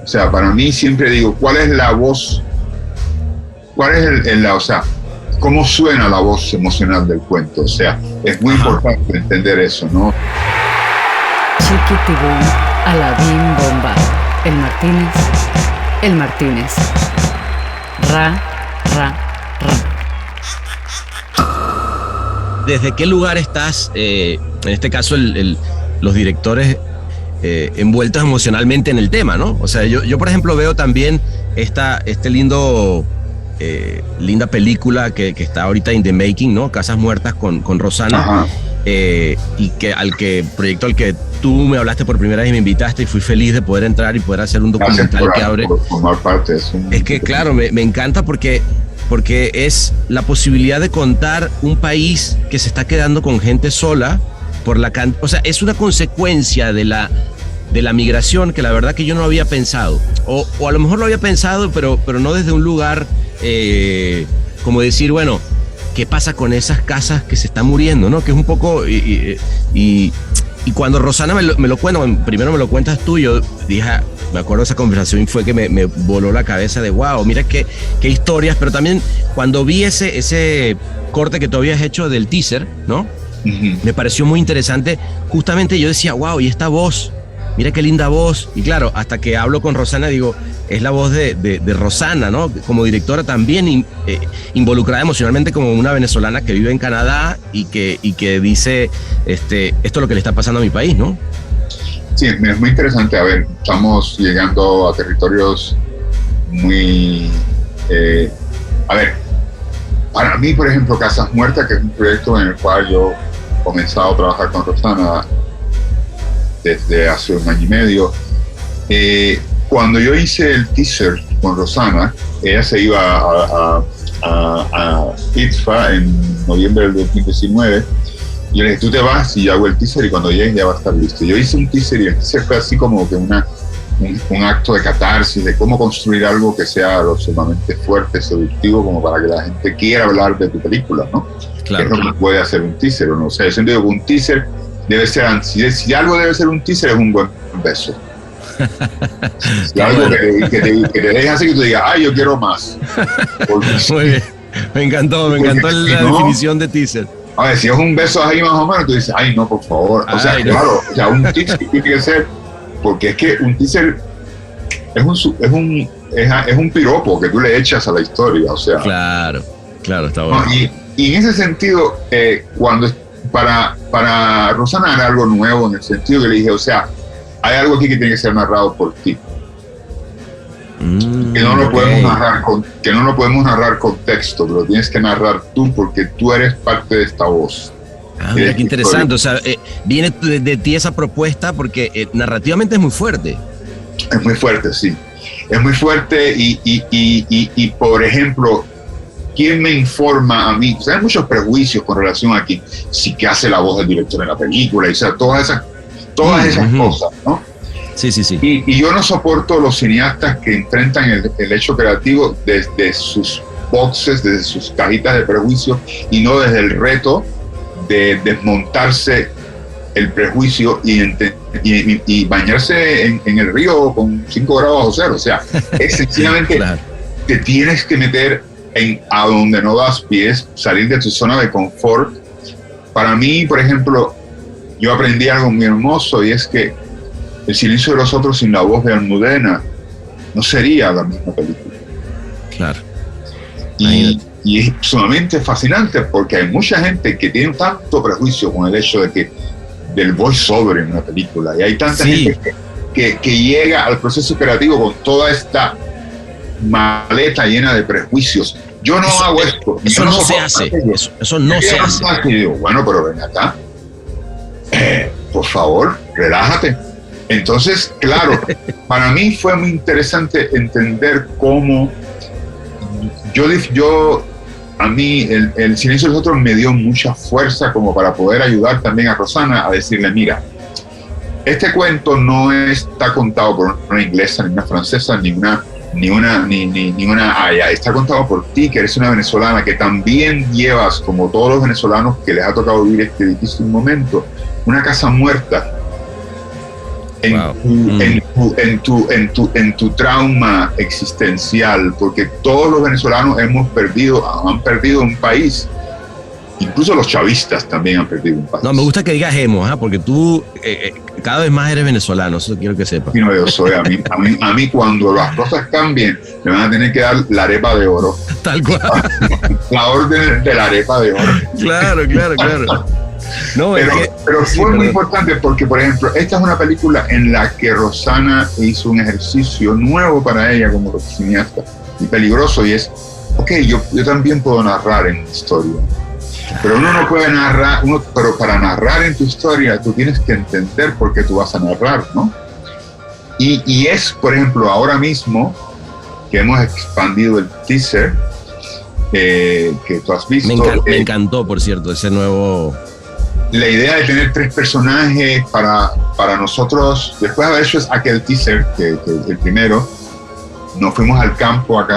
O sea, para mí siempre digo, ¿cuál es la voz? ¿Cuál es o sea, cómo suena la voz emocional del cuento? O sea, es muy importante entender eso, ¿no? Chiquitibum, Aladín Bomba, el Martínez. Ra. ¿Desde qué lugar estás, en este caso, los directores envueltos emocionalmente en el tema, ¿no? O sea, yo por ejemplo, veo también linda película que está ahorita in the making, ¿no? Casas Muertas con Rosana. Y proyecto al que tú me hablaste por primera vez y me invitaste y fui feliz de poder entrar y poder hacer un documental que abre. Por formar parte de eso. Es que claro, me encanta porque es la posibilidad de contar un país que se está quedando con gente sola o sea, es una consecuencia de de la migración, que la verdad que yo no había pensado, o a lo mejor lo había pensado, pero no desde un lugar como decir, bueno, ¿qué pasa con esas casas que se están muriendo, ¿no? Que es un poco... Y cuando Rosana me lo cuenta, primero me lo cuentas tú, yo dije, me acuerdo de esa conversación y fue que me voló la cabeza de wow, mira qué historias, pero también cuando vi ese corte que tú habías hecho del teaser, ¿no? Uh-huh. Me pareció muy interesante, justamente yo decía, wow, y esta voz, mira qué linda voz, y claro, hasta que hablo con Rosana digo, es la voz de Rosana, ¿no? Como directora también involucrada emocionalmente como una venezolana que vive en Canadá y que dice, esto es lo que le está pasando a mi país, ¿no? Sí, es muy interesante. A ver, estamos llegando a territorios muy... a ver, para mí, por ejemplo, Casas Muertas, que es un proyecto en el cual yo he comenzado a trabajar con Rosana desde hace un año y medio, cuando yo hice el teaser con Rosana, ella se iba a ITFA en noviembre del 2019, y yo le dije, tú te vas y yo hago el teaser y cuando llegues ya va a estar listo. Yo hice un teaser y el teaser fue así como que un acto de catarsis, de cómo construir algo que sea lo sumamente fuerte, seductivo, como para que la gente quiera hablar de tu película, ¿no? Claro. Que es lo que puede hacer un teaser, ¿no? O sea, yo siento que un teaser debe ser, si algo debe ser un teaser, es un buen beso. Si algo que te deje así que tú digas, ay, yo quiero más. Muy bien, me encantó la definición de teaser. A ver, si es un beso ahí más o menos, tú dices, ay, no, por favor. O sea, claro, o sea, un teaser tiene que ser, porque es que un teaser es un piropo que tú le echas a la historia, o sea. Claro, está bueno. ¿No? Y en ese sentido, cuando para Rosana era algo nuevo, en el sentido que le dije, o sea, hay algo aquí que tiene que ser narrado por ti. Que no lo podemos narrar con texto, pero tienes que narrar tú porque tú eres parte de esta voz. Mira qué interesante, o sea, viene de ti esa propuesta porque narrativamente es muy fuerte. Es muy fuerte, sí. Es muy fuerte y por ejemplo, ¿quién me informa a mí? O sea, hay muchos prejuicios con relación a quién, si que hace la voz del director en la película, y o sea, todas esas cosas, ¿no? Sí. Y yo no soporto los cineastas que enfrentan el hecho creativo desde sus boxes, desde sus cajitas de prejuicios, y no desde el reto de desmontarse el prejuicio y bañarse en el río con 5 grados bajo cero. O sea, es sencillamente claro. Te tienes que meter a donde no das pies, salir de tu zona de confort. Para mí, por ejemplo, yo aprendí algo muy hermoso, y es que El silencio de los otros sin la voz de Almudena no sería la misma película. Claro. Y es sumamente fascinante porque hay mucha gente que tiene tanto prejuicio con el hecho del voice-over en una película, y hay tanta gente que llega al proceso creativo con toda esta maleta llena de prejuicios. Yo no hago esto. Eso no se hace. Eso no se hace. Y digo, bueno, pero ven acá. Por favor, relájate. Entonces, claro, para mí fue muy interesante entender cómo a mí el silencio de los otros me dio mucha fuerza como para poder ayudar también a Rosana a decirle, mira, este cuento no está contado por una inglesa, ni una francesa, ni una haya, está contado por ti, que eres una venezolana, que también llevas, como todos los venezolanos que les ha tocado vivir este difícil momento, una casa muerta en tu trauma existencial, porque todos los venezolanos han perdido un país. Incluso los chavistas también han perdido un país. No, me gusta que digas hemos, porque tú cada vez más eres venezolano, eso quiero que sepas. No, yo soy, a mí cuando las cosas cambien, me van a tener que dar la arepa de oro. Tal cual. La orden de la arepa de oro. Claro. No, pero fue muy importante porque, por ejemplo, esta es una película en la que Rosana hizo un ejercicio nuevo para ella como cineasta y peligroso, y es, ok, yo también puedo narrar en mi historia. Pero uno no puede narrar, pero para narrar en tu historia tú tienes que entender por qué tú vas a narrar, ¿no? Y es, por ejemplo, ahora mismo que hemos expandido el teaser que tú has visto. Me encantó, por cierto, ese nuevo la idea de tener 3 personajes para nosotros, después de haber hecho aquel teaser, que el primero, nos fuimos al campo, a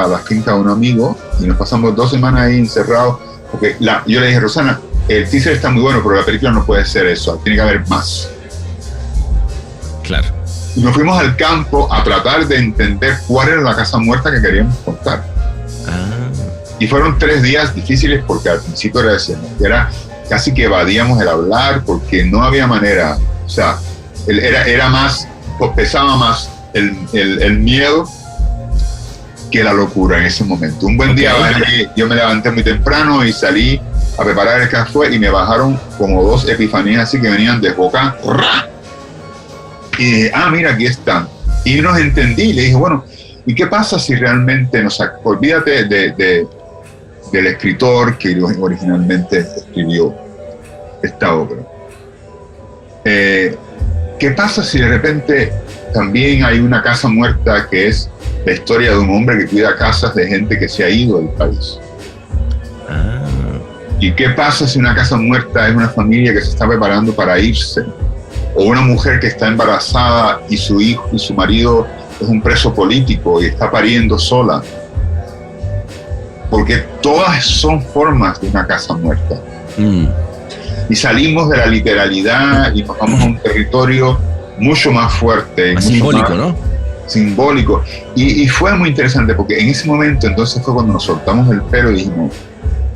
la finca de un amigo, y nos pasamos 2 semanas ahí encerrados, porque yo le dije, Rosana, el teaser está muy bueno, pero la película no puede ser eso, tiene que haber más. Claro. Y nos fuimos al campo a tratar de entender cuál era la casa muerta que queríamos contar. Y fueron 3 días difíciles porque al principio era casi que evadíamos el hablar porque no había manera. O sea, pesaba más el miedo que la locura en ese momento. Un buen día yo me levanté muy temprano y salí a preparar el café y me bajaron como 2 epifanías así que venían de boca. Y dije, mira, aquí están. Y nos entendí y le dije, bueno, ¿y qué pasa si realmente olvídate del escritor que originalmente escribió esta obra? ¿Qué pasa si de repente también hay una casa muerta que es la historia de un hombre que cuida casas de gente que se ha ido del país? ¿Y qué pasa si una casa muerta es una familia que se está preparando para irse? O una mujer que está embarazada y su hijo y su marido es un preso político y está pariendo sola. Porque todas son formas de una casa muerta. Y salimos de la literalidad y nos vamos a un territorio mucho más fuerte. Más simbólico, ¿no? Simbólico. Y fue muy interesante porque en ese momento entonces fue cuando nos soltamos el pelo y dijimos,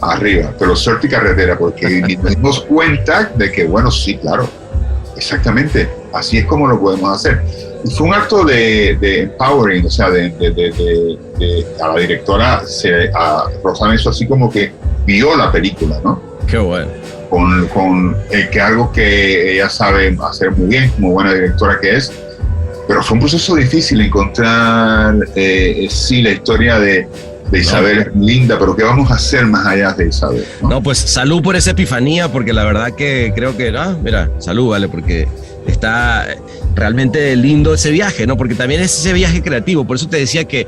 arriba, pero suerte y carretera, porque nos dimos cuenta de que, bueno, sí, claro, exactamente, así es como lo podemos hacer. Y fue un acto de empowering, o sea, a la directora, a Rosana, eso así como que vio la película, ¿no? Qué bueno. Con que algo que ella sabe hacer muy bien, como buena directora que es, pero fue un proceso difícil encontrar, sí, la historia de Isabel es linda, pero ¿qué vamos a hacer más allá de Isabel? No, pues salud por esa epifanía, porque la verdad que creo que, mira, salud, vale, porque está realmente lindo ese viaje, ¿no? Porque también es ese viaje creativo, por eso te decía que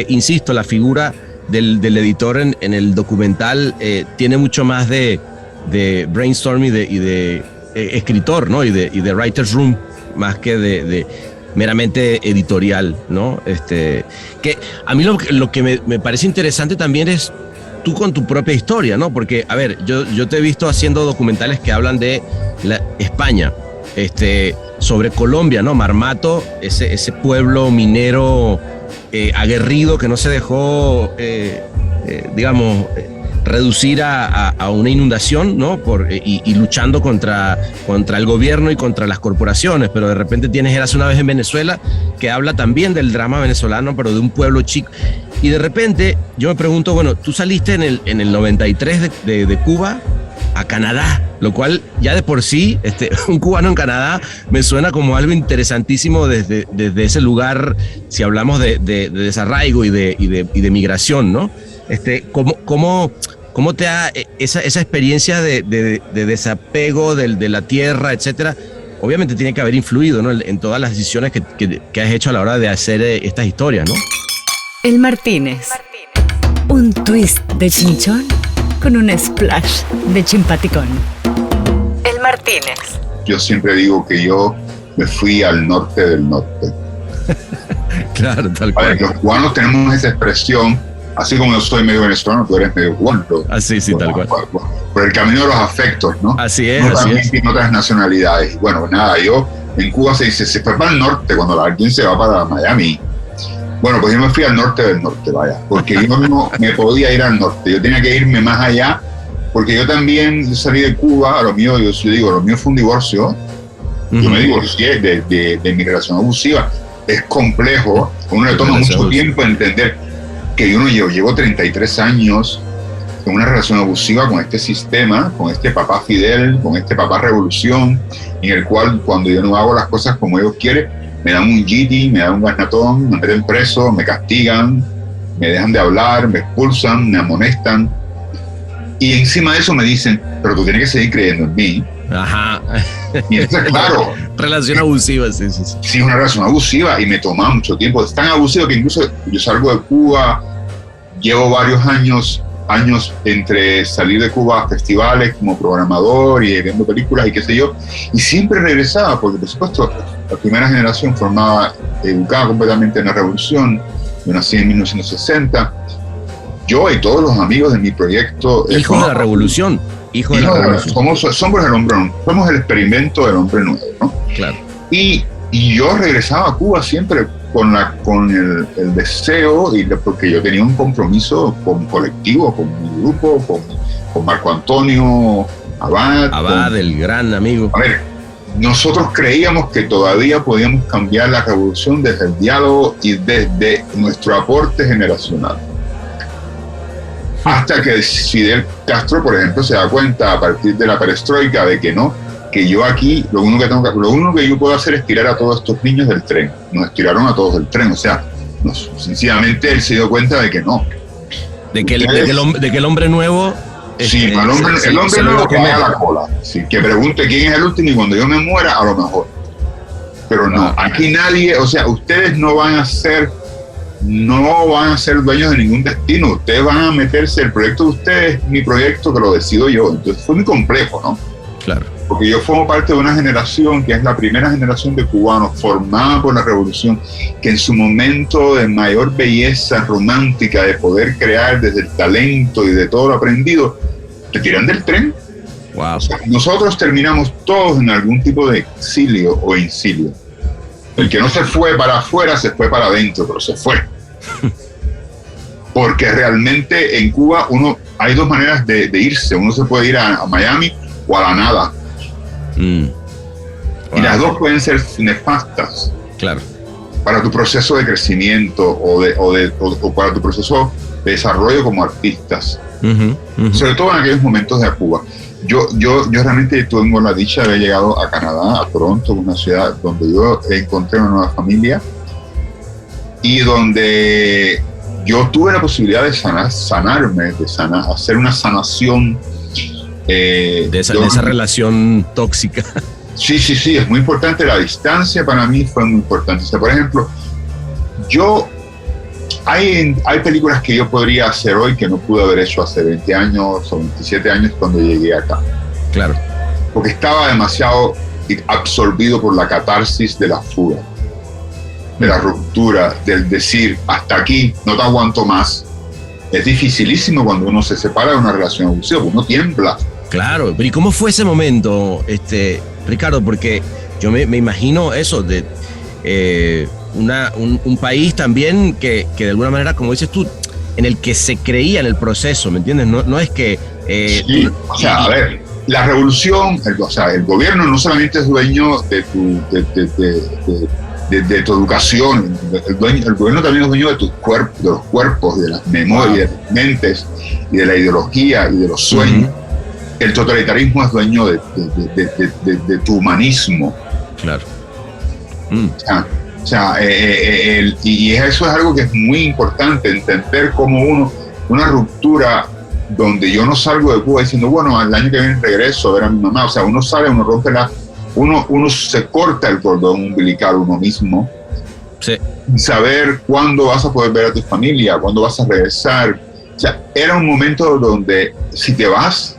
insisto, la figura del editor en el documental tiene mucho más de brainstorm y de escritor, ¿no? Y de writer's room, más que de meramente editorial, ¿no? Que a mí lo que me parece interesante también es tú con tu propia historia, ¿no? Porque, a ver, yo te he visto haciendo documentales que hablan de España, sobre Colombia, ¿no? Marmato, ese pueblo minero aguerrido que no se dejó, digamos, reducir a una inundación, ¿no? Y luchando contra el gobierno y contra las corporaciones, pero de repente tienes Érase una vez en Venezuela, que habla también del drama venezolano, pero de un pueblo chico. Y de repente yo me pregunto, bueno, tú saliste en el 93 de Cuba a Canadá, lo cual ya de por sí, un cubano en Canadá me suena como algo interesantísimo desde ese lugar, si hablamos de desarraigo y de migración, ¿no? ¿Cómo te ha esa experiencia de desapego de la tierra, etcétera? Obviamente tiene que haber influido, ¿no? En todas las decisiones que has hecho a la hora de hacer estas historias, ¿no? El Martínez. Un twist de chinchón con un splash de chimpaticón. El Martínez. Yo siempre digo que yo me fui al norte del norte. Claro, tal cual. Los cubanos tenemos esa expresión, así como yo soy medio venezolano, tú eres medio cubano. Así, sí, tal cual. Por el camino de los afectos, ¿no? Así es, no, así es. En otras nacionalidades. Bueno, nada, yo en Cuba se dice, se fue para el norte cuando alguien se va para Miami. Bueno, pues yo me fui al norte del norte, vaya, porque yo no me podía ir al norte, yo tenía que irme más allá, porque yo también salí de Cuba, lo mío fue un divorcio, yo me divorcié de mi relación abusiva, es complejo, a uno le toma mucho tiempo entender que yo llevo 33 años en una relación abusiva con este sistema, con este papá Fidel, con este papá Revolución, en el cual cuando yo no hago las cosas como ellos quieren, me dan un GT, me dan un garnatón, me meten preso, me castigan, me dejan de hablar, me expulsan, me amonestan. Y encima de eso me dicen, pero tú tienes que seguir creyendo en mí. Ajá. Y entonces, claro. Relación abusiva, sí. Sí, una relación abusiva y me toma mucho tiempo. Es tan abusivo que incluso yo salgo de Cuba, llevo varios años años entre salir de Cuba a festivales como programador y viendo películas y qué sé yo, y siempre regresaba, porque por supuesto la primera generación educada completamente en la revolución. Yo nací en 1960, yo y todos los amigos de mi proyecto... Hijo de la revolución. Hijo de la revolución. Somos el experimento del hombre nuevo, ¿no? Claro. Y yo regresaba a Cuba siempre con el deseo, porque yo tenía un compromiso con mi colectivo, con mi grupo, con Marco Antonio Abad, el gran amigo. A ver, nosotros creíamos que todavía podíamos cambiar la revolución desde el diálogo y desde nuestro aporte generacional. Hasta que Fidel Castro, por ejemplo, se da cuenta a partir de la perestroika de que no, que yo aquí lo único que yo puedo hacer es tirar a todos estos niños del tren. Nos tiraron a todos del tren, o sea, sencillamente él se dio cuenta de que no. De que el hombre nuevo... Sí, el hombre nuevo que haga la cola. Sí, que pregunte quién es el último y cuando yo me muera, a lo mejor. Pero no, aquí nadie, o sea, ustedes no van a ser dueños de ningún destino. Ustedes van a meterse, el proyecto de ustedes, mi proyecto que lo decido yo. Entonces fue muy complejo, ¿no? Claro. Porque yo formo parte de una generación que es la primera generación de cubanos formada por la revolución, que en su momento de mayor belleza romántica de poder crear desde el talento y de todo lo aprendido, te tiran del tren. Wow. O sea, nosotros terminamos todos en algún tipo de exilio o incilio. El que no se fue para afuera se fue para adentro, pero se fue. Porque realmente en Cuba hay dos maneras de irse. Uno se puede ir a Miami o a la nada. Wow. Y las dos pueden ser nefastas. Claro. Para tu proceso de crecimiento o para tu proceso de desarrollo como artistas. Sobre todo en aquellos momentos de Cuba. Yo realmente tengo la dicha de haber llegado a Canadá, a Toronto, una ciudad donde yo encontré una nueva familia y donde yo tuve la posibilidad de sanarme, hacer una sanación de esa relación tóxica. Sí, es muy importante. La distancia para mí fue muy importante. O sea, por ejemplo, hay películas que yo podría hacer hoy que no pude haber hecho hace 20 años o 27 años cuando llegué acá. Claro. Porque estaba demasiado absorbido por la catarsis de la fuga, de la ruptura, del decir, hasta aquí, no te aguanto más. Es dificilísimo cuando uno se separa de una relación abusiva, porque uno tiembla. Claro, pero ¿y cómo fue ese momento, Ricardo? Porque yo me imagino eso, de un país también que de alguna manera, como dices tú, en el que se creía en el proceso, ¿me entiendes? No es que... sí, o sea, a ver, la revolución, el gobierno no solamente es dueño de tu educación, el gobierno también es dueño de de los cuerpos, de las memorias, de las mentes, y de la ideología y de los sueños. El totalitarismo es dueño de tu humanismo. Claro. Y eso es algo que es muy importante, entender cómo una ruptura donde yo no salgo de Cuba diciendo, bueno, al año que viene regreso a ver a mi mamá. O sea, uno sale, uno rompe uno se corta el cordón umbilical uno mismo. Sí. Saber cuándo vas a poder ver a tu familia, cuándo vas a regresar. O sea, era un momento donde si te vas,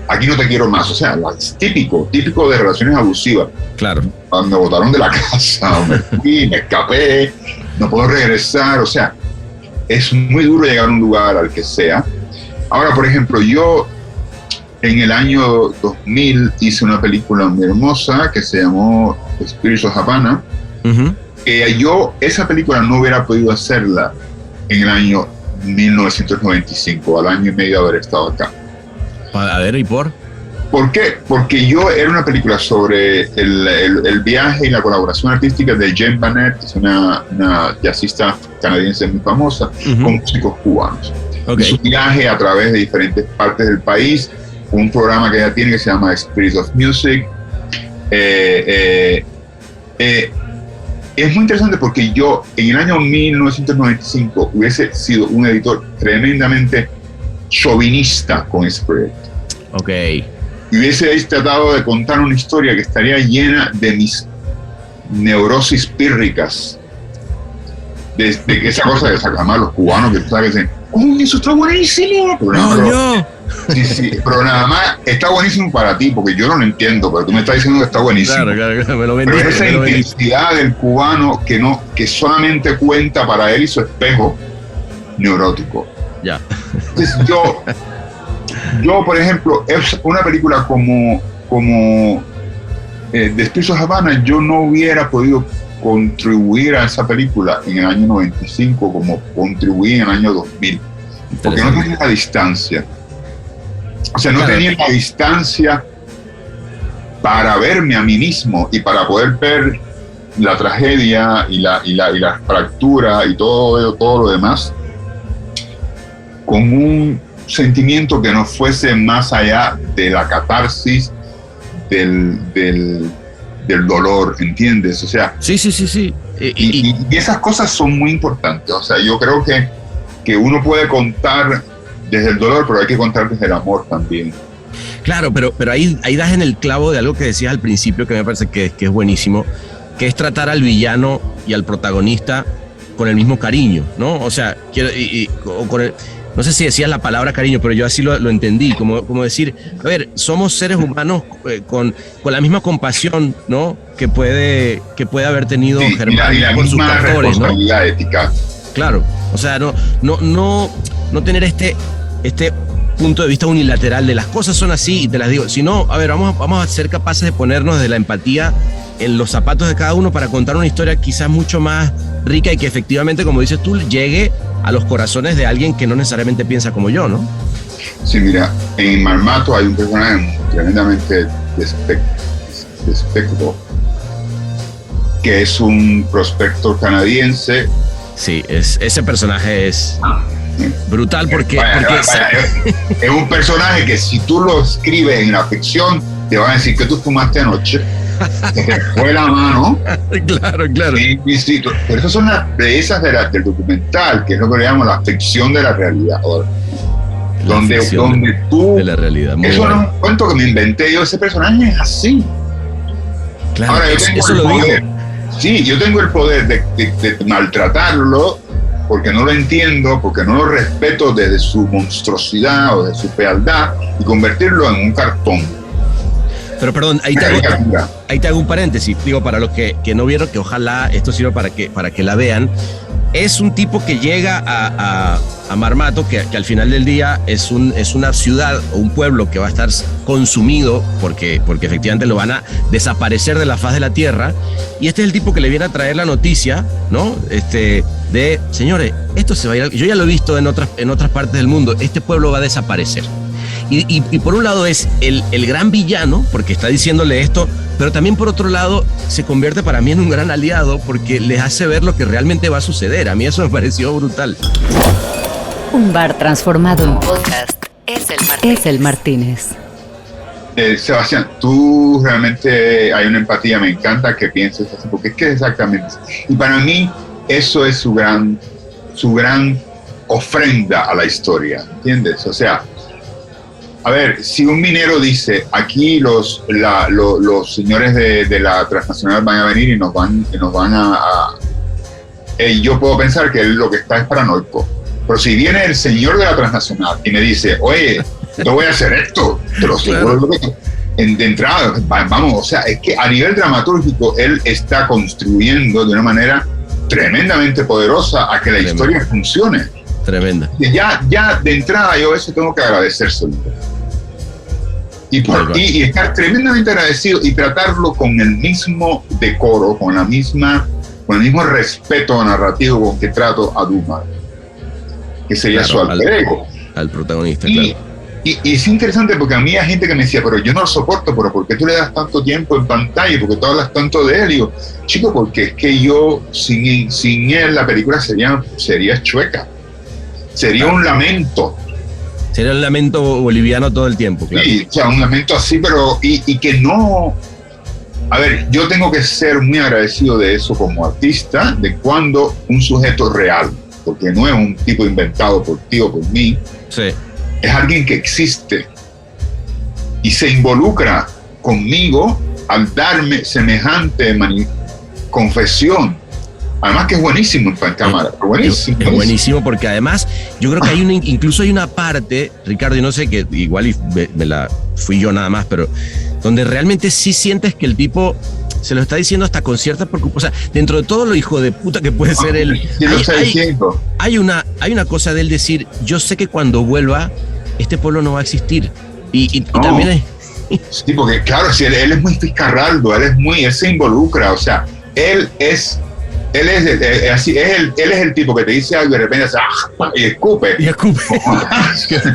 aquí no te quiero más. O sea, es típico de relaciones abusivas. Claro. Me botaron de la casa, me fui, me escapé, no puedo regresar. O sea, es muy duro llegar a un lugar al que sea. Ahora, por ejemplo, yo en el año 2000 hice una película muy hermosa que se llamó Spirits of Havana. Esa película no hubiera podido hacerla en el año 1995, al año y medio de haber estado acá. A ver, ¿y por? ¿Por qué? Porque era una película sobre el viaje y la colaboración artística de Jane Bannett, que es una jazzista canadiense muy famosa, con músicos cubanos. Okay. Su viaje a través de diferentes partes del país, un programa que ella tiene que se llama Spirits of Music. Es muy interesante porque yo en el año 1995 hubiese sido un editor tremendamente chauvinista con ese proyecto. Ok. Y hubiese tratado de contar una historia que estaría llena de mis neurosis pírricas. Desde que esa cosa de sacar los cubanos, que tú sabes, ¡Uy, eso está buenísimo! Sí, pero nada más está buenísimo para ti, porque yo no lo entiendo, pero tú me estás diciendo que está buenísimo. Claro, me lo vendiste. Pero esa intensidad del cubano que solamente cuenta para él y su espejo neurótico. Ya. Entonces yo, por ejemplo, es una película como Despiertos Havana, yo no hubiera podido contribuir a esa película en el año 95 como contribuí en el año 2000, porque no tenía la distancia. O sea, no tenía la distancia para verme a mí mismo y para poder ver la tragedia y la fractura y todo lo demás con un sentimiento que no fuese más allá de la catarsis del dolor, ¿entiendes? O sea, sí. Y esas cosas son muy importantes. O sea, yo creo que uno puede contar desde el dolor, pero hay que contar desde el amor también. Claro, pero ahí das en el clavo de algo que decías al principio, que me parece que es buenísimo, que es tratar al villano y al protagonista con el mismo cariño, ¿no? O sea, no sé si decías la palabra cariño, pero yo así lo entendí, como decir, a ver, somos seres humanos con la misma compasión, ¿no? que puede haber tenido Germán por sus pastores, ¿no? Ética. Claro, o sea, no tener este punto de vista unilateral de las cosas son así y te las digo, sino, a ver, vamos a ser capaces de ponernos desde la empatía en los zapatos de cada uno para contar una historia quizás mucho más rica y que efectivamente, como dices tú, llegue a los corazones de alguien que no necesariamente piensa como yo, ¿no? Sí, mira, en Marmato hay un personaje tremendamente despectivo, que es un prospector canadiense. Sí, ese personaje es brutal porque es un personaje que si tú lo escribes en la ficción te van a decir que tú fumaste anoche, que te fue la mano. Claro. Sí, pero esas son las bellezas del documental, que es lo que le llamamos la ficción de la realidad. Donde tú... De la realidad. Muy eso bueno. no es un cuento que me inventé yo, ese personaje es así. Claro, ahora, yo tengo eso lo poder, digo. Sí, yo tengo el poder de maltratarlo porque no lo entiendo, porque no lo respeto desde su monstruosidad o de su fealdad y convertirlo en un cartón. Pero perdón, ahí te hago un paréntesis. Digo, para los que no vieron, que ojalá esto sirva para que la vean. Es un tipo que llega a Marmato, que al final del día es una ciudad o un pueblo que va a estar consumido porque efectivamente lo van a desaparecer de la faz de la tierra. Y este es el tipo que le viene a traer la noticia, ¿no? De, señores, esto se va a ir. Yo ya lo he visto en otras partes del mundo. Este pueblo va a desaparecer. Y por un lado es el gran villano, porque está diciéndole esto, pero también por otro lado se convierte para mí en un gran aliado porque les hace ver lo que realmente va a suceder. A mí eso me pareció brutal. Un bar transformado en podcast es el Martínez. Sebastián, tú realmente hay una empatía, me encanta que pienses así, porque es que exactamente. Y para mí eso es su gran ofrenda a la historia, ¿entiendes? O sea, a ver, si un minero dice, aquí los señores de la transnacional van a venir y nos van a yo puedo pensar que él lo que está es paranoico. Pero si viene el señor de la transnacional y me dice, oye, yo voy a hacer esto, te lo aseguro, claro. De entrada, vamos, o sea, es que a nivel dramatúrgico él está construyendo de una manera tremendamente poderosa a que la historia funcione. Tremenda. Ya de entrada yo a veces tengo que agradecérselo. Y estar tremendamente agradecido y tratarlo con el mismo decoro, con el mismo respeto narrativo con que trato a Dumas, que sería su alter ego. Al protagonista, claro. Y y es interesante porque a mí hay gente que me decía, pero yo no lo soporto, pero ¿por qué tú le das tanto tiempo en pantalla? ¿Por qué tú hablas tanto de él? Y digo, chico, porque es que yo, sin él, la película sería chueca. Sería un lamento. Sería un lamento boliviano todo el tiempo, claro. Sí, o sea, un lamento así, pero y que no... A ver, yo tengo que ser muy agradecido de eso como artista, de cuando un sujeto real, porque no es un tipo inventado por ti o por mí, sí, es alguien que existe y se involucra conmigo al darme semejante confesión Además que es buenísimo en cámara, buenísimo. Es buenísimo porque además yo creo que incluso hay una parte, Ricardo, y no sé, que igual me la fui yo nada más, pero donde realmente sí sientes que el tipo se lo está diciendo hasta con cierta preocupación. O sea, dentro de todo lo hijo de puta que puede ser él, hay una cosa de él decir, yo sé que cuando vuelva, este pueblo no va a existir. Y también hay... Sí, porque claro, si él es muy fiscarraldo, él se involucra, o sea, él es el tipo que te dice algo y de repente hace y escupe.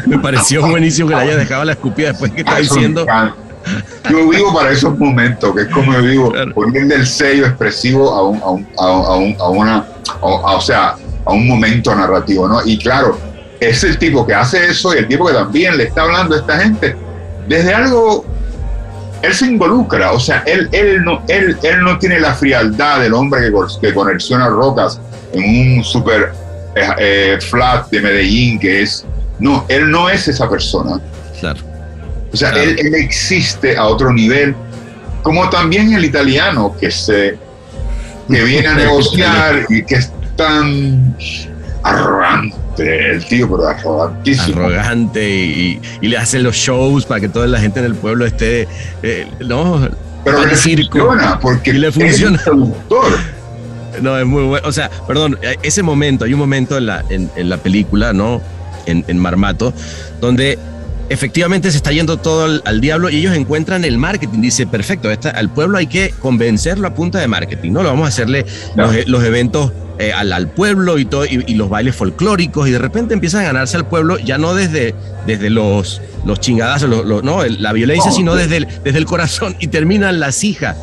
Me pareció buenísimo que le haya dejado la escupida después que está diciendo. Yo vivo para esos momentos, que es como yo vivo, claro. Poniendo el sello expresivo a un momento narrativo, ¿no? Y claro, es el tipo que hace eso y el tipo que también le está hablando a esta gente desde algo. Él se involucra, o sea, él no tiene la frialdad del hombre que colecciona rocas en un super flat de Medellín, que es. No, él no es esa persona. Claro. O sea, claro. Él existe a otro nivel, como también el italiano que viene a negociar y que es tan arrogante, el tío, pero arrogantísimo. Arrogante y le hace los shows para que toda la gente en el pueblo esté, ¿no? Pero le funciona, porque le funciona. Es un productor. No, es muy bueno. O sea, perdón, hay un momento en la película, ¿no? En Marmato, donde efectivamente se está yendo todo al diablo y ellos encuentran el marketing. Dice, perfecto, al pueblo hay que convencerlo a punta de marketing, ¿no? Lo vamos a hacerle los eventos al pueblo y todo, y los bailes folclóricos, y de repente empiezan a ganarse al pueblo, ya no desde los chingadazos, no, la violencia, sino desde el corazón, y terminan las hijas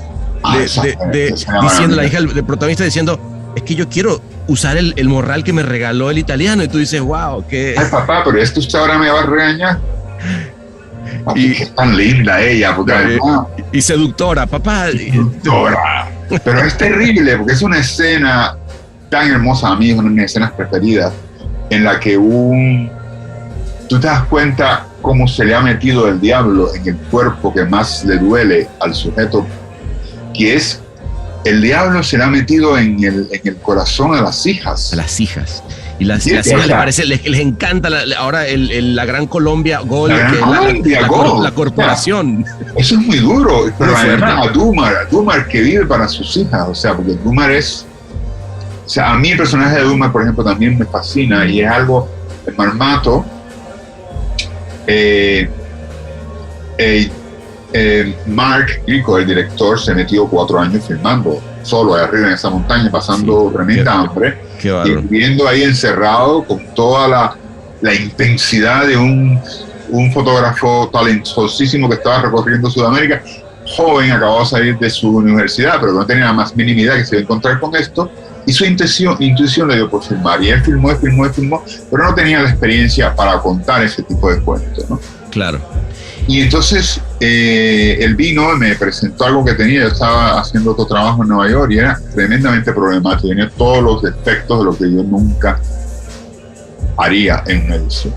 diciendo, la hija del protagonista diciendo, es que yo quiero usar el morral que me regaló el italiano, y tú dices, wow, que... Ay, papá, pero esto usted ahora me va a regañar. Papi, que es tan linda ella, porque además, y seductora, papá. Seductora. Pero es terrible, porque es una escena tan hermosa, a mí es una de mis escenas preferidas, en la que tú te das cuenta cómo se le ha metido el diablo en el cuerpo que más le duele al sujeto, que es el diablo se le ha metido en el corazón a las hijas. A las hijas. Y las hijas les encanta ahora la Gran Colombia Gold, la corporación. Eso es muy duro, pero además a Dumar que vive para sus hijas, o sea, porque Dumar es... O sea, a mí el personaje de Dumar, por ejemplo, también me fascina, y es algo, el Marmato, Mark Grieco, el director, se metió 4 años filmando solo ahí arriba en esa montaña, pasando tremenda hambre, y viviendo ahí encerrado con toda la intensidad de un fotógrafo talentosísimo que estaba recorriendo Sudamérica, joven, acababa de salir de su universidad, pero no tenía la más mínima idea que se iba a encontrar con esto, y su intuición le dio por filmar, y él filmó, pero no tenía la experiencia para contar ese tipo de cuentos, ¿no? Claro. Y entonces él vino y me presentó algo que tenía. Yo estaba haciendo otro trabajo en Nueva York y era tremendamente problemático. Tenía todos los defectos de lo que yo nunca haría en una edición.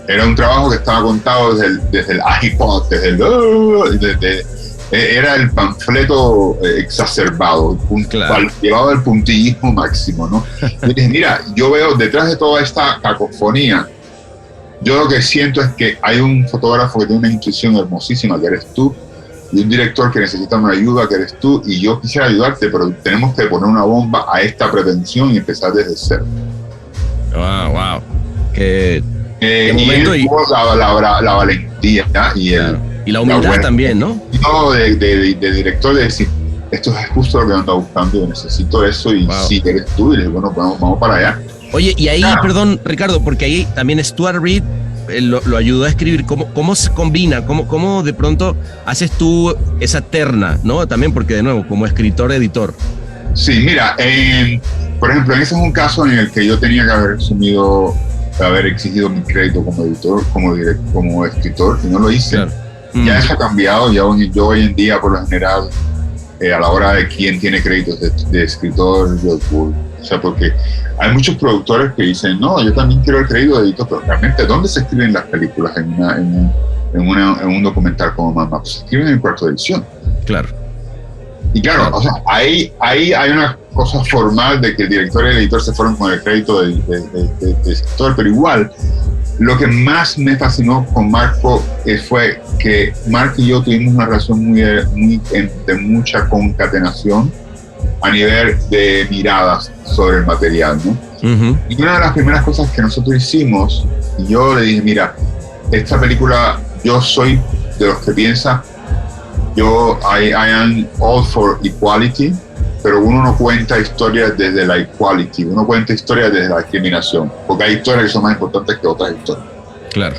Era un trabajo que estaba contado desde el iPod, era el panfleto exacerbado, claro. Llevado al puntillismo máximo, ¿no? Y dije, mira, yo veo detrás de toda esta cacofonía, yo lo que siento es que hay un fotógrafo que tiene una intuición hermosísima, que eres tú, y un director que necesita una ayuda, que eres tú, y yo quisiera ayudarte, pero tenemos que poner una bomba a esta pretensión y empezar desde cero. Wow. Qué momento, y la valentía y la humildad también, ¿no? No, de director, de decir, esto es justo lo que ando buscando, yo necesito eso, y si eres tú, y le digo, bueno, vamos para allá. Oye, y ahí, perdón, Ricardo, porque ahí también Stuart Reed lo ayudó a escribir. ¿Cómo se combina? ¿Cómo de pronto haces tú esa terna, ¿no? También porque, de nuevo, como escritor, editor. Sí, mira, por ejemplo, ese es un caso en el que yo tenía que haber exigido mi crédito como editor, como escritor, y no lo hice. Claro. Ya eso ha cambiado, yo hoy en día, por lo general, a la hora de quién tiene créditos de escritor, o sea, porque hay muchos productores que dicen, no, yo también quiero el crédito de editor, pero realmente, ¿dónde se escriben las películas en un documental como Marmato? Se escriben en cuarto de edición. Claro. Y claro, o sea, ahí hay cosa formal de que el director y el editor se fueron con el crédito del escritor, pero igual, lo que más me fascinó con Marco fue que Marco y yo tuvimos una relación de mucha concatenación a nivel de miradas sobre el material, ¿no? Uh-huh. Y una de las primeras cosas que nosotros hicimos, yo le dije, mira, esta película, yo soy de los que piensa, I am all for equality, pero uno no cuenta historias desde la equality, uno cuenta historias desde la discriminación, porque hay historias que son más importantes que otras historias. Claro.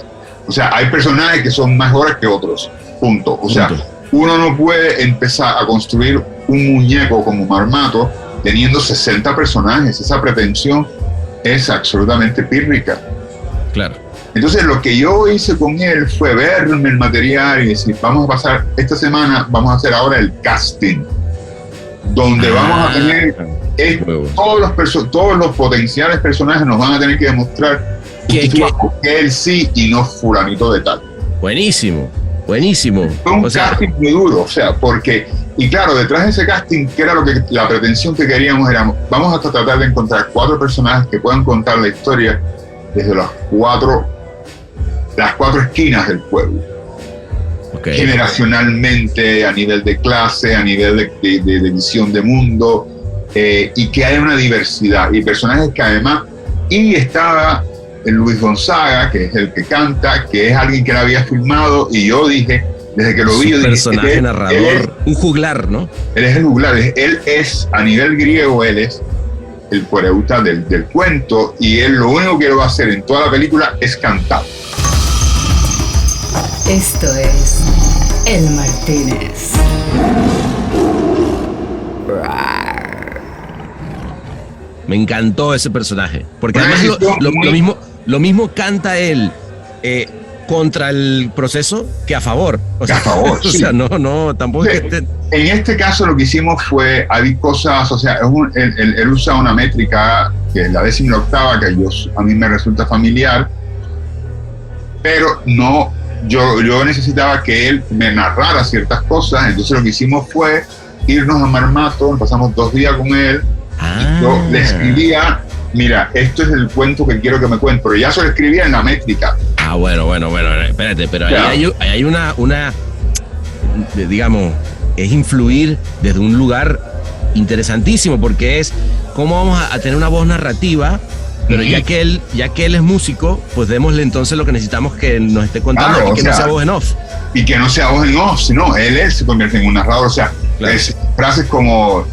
O sea, hay personajes que son mejores que otros, punto. O sea, uno no puede empezar a construir un muñeco como Marmato teniendo 60 personajes. Esa pretensión es absolutamente pírrica. Claro. Entonces, lo que yo hice con él fue verme el material y decir, vamos a pasar esta semana, vamos a hacer ahora el casting, donde vamos a tener todos los potenciales personajes nos van a tener que demostrar que él sí y no fulanito de tal. Buenísimo, buenísimo. Fue un casting muy duro, o sea, porque, y claro, detrás de ese casting, que era lo que la pretensión que queríamos, era, vamos a tratar de encontrar 4 personajes que puedan contar la historia desde las cuatro esquinas del pueblo. Okay. Generacionalmente, a nivel de clase, a nivel de visión de mundo, y que haya una diversidad y personajes que además, y estaba Luis Gonzaga, que es el que canta, que es alguien que la había filmado, y yo dije, desde que lo vi, yo dije, personaje narrador, un juglar, ¿no? Él es el juglar, él es, a nivel griego, él es el coreuta del cuento, y él lo único que él va a hacer en toda la película es cantar. Esto es El Martínez. Me encantó ese personaje, porque además lo mismo canta él contra el proceso que a favor. O sea, o sea, no, tampoco es que En este caso lo que hicimos fue, hay cosas, o sea, él usa una métrica que es la 18ª, que a mí me resulta familiar, pero no, yo necesitaba que él me narrara ciertas cosas, entonces lo que hicimos fue irnos a Marmato, pasamos 2 días con él, y yo le escribía, mira, esto es el cuento que quiero que me cuente, pero ya se lo escribía en la métrica. Bueno, espérate, pero claro. ahí hay una, digamos, es influir desde un lugar interesantísimo, porque es cómo vamos a tener una voz narrativa, pero ya que él es músico, pues démosle entonces lo que necesitamos que nos esté contando, claro, y que no sea voz en off. Y que no sea voz en off, sino él se convierte en un narrador, o sea, claro. Frases como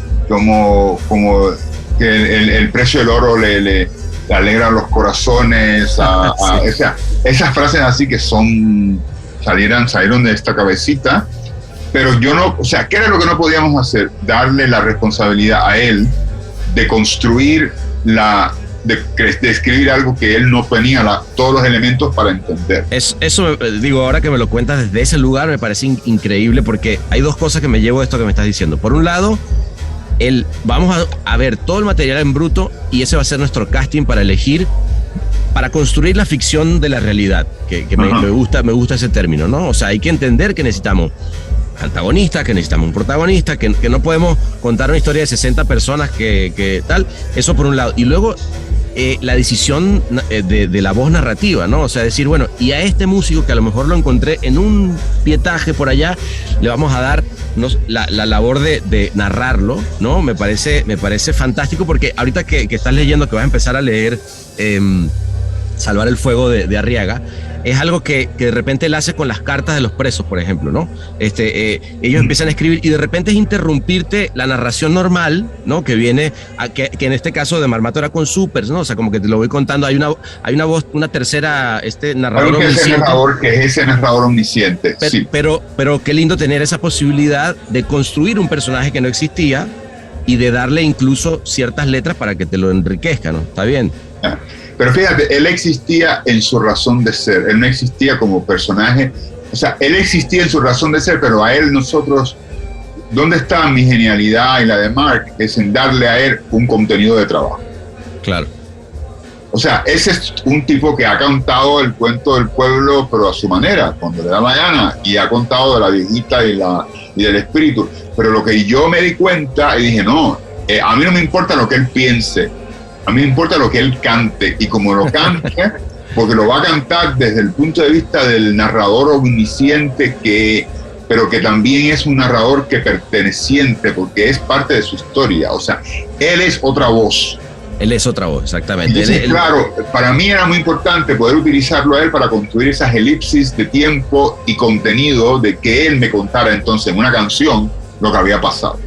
que el precio del oro le alegra los corazones, o sea, esas frases así que salieron de esta cabecita, pero yo no, o sea, ¿qué era lo que no podíamos hacer? Darle la responsabilidad a él de construir de escribir algo que él no tenía todos los elementos para entender. Eso digo, ahora que me lo cuentas desde ese lugar, me parece increíble, porque hay 2 cosas que me llevo de esto que me estás diciendo. Por un lado, vamos a ver todo el material en bruto, y ese va a ser nuestro casting para elegir, para construir la ficción de la realidad, que me gusta ese término, ¿no? O sea, hay que entender que necesitamos antagonista, que necesitamos un protagonista, que no podemos contar una historia de 60 personas que tal, eso por un lado. Y luego la decisión de la voz narrativa, ¿no? O sea, decir, bueno, y a este músico que a lo mejor lo encontré en un pietaje por allá, le vamos a dar la labor de narrarlo, ¿no? Me parece fantástico, porque ahorita que estás leyendo, que vas a empezar a leer Salvar el Fuego de Arriaga, es algo que de repente él hace con las cartas de los presos, por ejemplo, ¿no? Ellos empiezan a escribir y de repente es interrumpirte la narración normal, ¿no? Que viene, que en este caso de Marmato era con supers, ¿no? O sea, como que te lo voy contando, hay una voz, una tercera narrador omnisciente. Que es ese narrador omnisciente, sí. Pero qué lindo tener esa posibilidad de construir un personaje que no existía y de darle incluso ciertas letras para que te lo enriquezca, ¿no? Está bien. Pero fíjate, él existía en su razón de ser, él no existía como personaje, o sea, él existía en su razón de ser, pero a él nosotros, ¿dónde está mi genialidad y la de Mark? Es en darle a él un contenido de trabajo. Claro. O sea, ese es un tipo que ha contado el cuento del pueblo, pero a su manera, cuando le da la gana, y ha contado de la viejita y del espíritu. Pero lo que yo me di cuenta y dije, no, a mí no me importa lo que él piense, a mí me importa lo que él cante, y como lo cante, porque lo va a cantar desde el punto de vista del narrador omnisciente, pero que también es un narrador que perteneciente, porque es parte de su historia, o sea, él es otra voz. Él es otra voz, exactamente. Entonces, claro, para mí era muy importante poder utilizarlo a él para construir esas elipsis de tiempo y contenido, de que él me contara entonces en una canción lo que había pasado.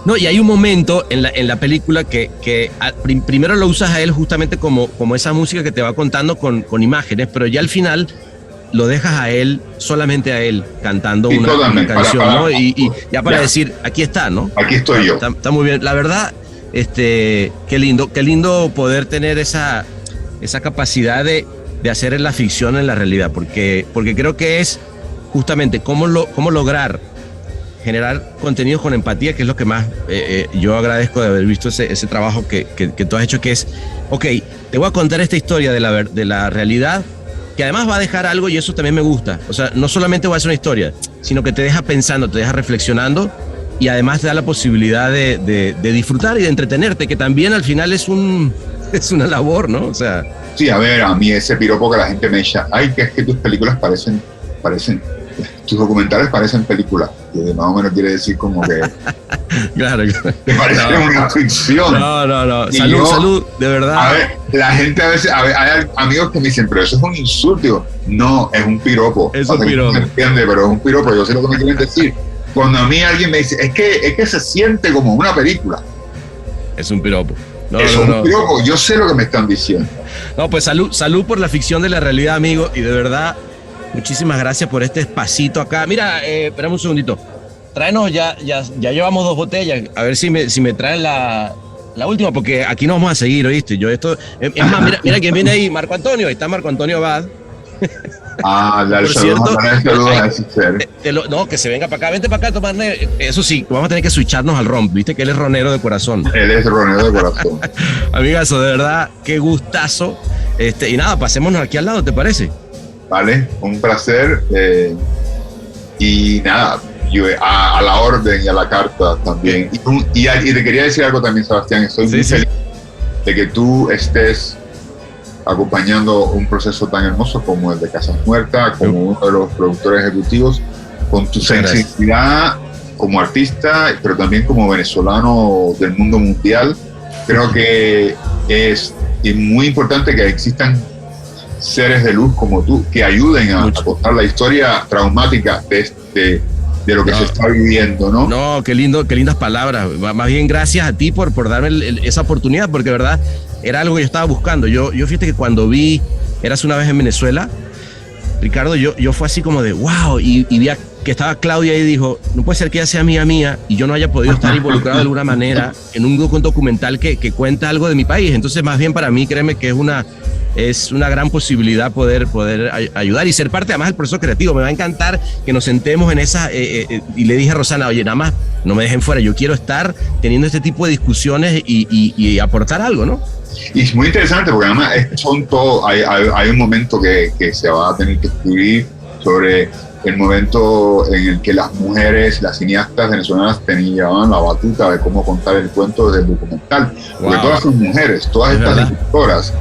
No, y hay un momento en la película que primero lo usas a él justamente como esa música que te va contando con imágenes, pero ya al final lo dejas a él, solamente a él, cantando una canción, ¿no? Y ya para decir, aquí está, ¿no? Aquí estoy yo. Está muy bien. La verdad, qué lindo poder tener esa capacidad de hacer la ficción en la realidad, porque creo que es justamente cómo lograr generar contenidos con empatía, que es lo que más yo agradezco de haber visto ese trabajo que tú has hecho, que es, ok, te voy a contar esta historia de la realidad, que además va a dejar algo, y eso también me gusta. O sea, no solamente va a ser una historia, sino que te deja pensando, te deja reflexionando, y además te da la posibilidad de disfrutar y de entretenerte, que también al final es una labor, ¿no? O sea... Sí, a ver, a mí ese piropo que la gente me echa, ay, que es que tus películas parecen, tus documentales parecen películas, que más o menos quiere decir como que... Claro. Que parece una ficción. No. Salud, de verdad. A ver, la gente a veces, hay amigos que me dicen, pero eso es un insulto. Digo, no, es un piropo. Es un piropo. No me entiende, pero es un piropo, yo sé lo que me quieren decir. Cuando a mí alguien me dice, es que se siente como una película. Es un piropo. Es un piropo, yo sé lo que me están diciendo. No, pues salud por la ficción de la realidad, amigo, y de verdad, muchísimas gracias por este espacito acá. Mira, espérame un segundito. Tráenos, ya llevamos 2 botellas, a ver si me traen la última, porque aquí no vamos a seguir, ¿oíste? Es más, mira quién viene ahí, Marco Antonio, ahí está Marco Antonio Abad. Dale, por cierto, no, que se venga para acá, vente para acá a tomar. Eso sí, vamos a tener que switcharnos al ron, viste que él es ronero de corazón. Él es ronero de corazón. Amigazo, de verdad, qué gustazo. Y nada, pasémonos aquí al lado, ¿te parece? Vale, un placer. Y nada, yo a la orden y a la carta también. Y te quería decir algo también, Sebastián, estoy muy feliz de que tú estés acompañando un proceso tan hermoso como el de Casas Muertas, como uno de los productores ejecutivos, con tu sensibilidad como artista, pero también como venezolano del mundo mundial. Creo que es muy importante que existan seres de luz como tú que ayuden a contar la historia traumática de lo que se está viviendo, ¿no? No, qué lindas palabras. Más bien gracias a ti por darme esa oportunidad, porque de verdad era algo que yo estaba buscando. Yo fíjate que cuando vi Eras una vez en Venezuela, Ricardo, yo fue así como de wow, y vi que estaba Claudia y dijo, no puede ser que ella sea amiga mía y yo no haya podido estar involucrado de alguna manera en un documental que cuenta algo de mi país. Entonces, más bien para mí, créeme que es una gran posibilidad poder ayudar y ser parte además del proceso creativo. Me va a encantar que nos sentemos en esa y le dije a Rosana, oye, nada más no me dejen fuera, yo quiero estar teniendo este tipo de discusiones y aportar algo, ¿no? Y es muy interesante porque además hay un momento que se va a tener que escribir sobre el momento en el que las mujeres, las cineastas venezolanas llevaban la batuta de cómo contar el cuento del documental. Porque todas son mujeres, todas estas directoras,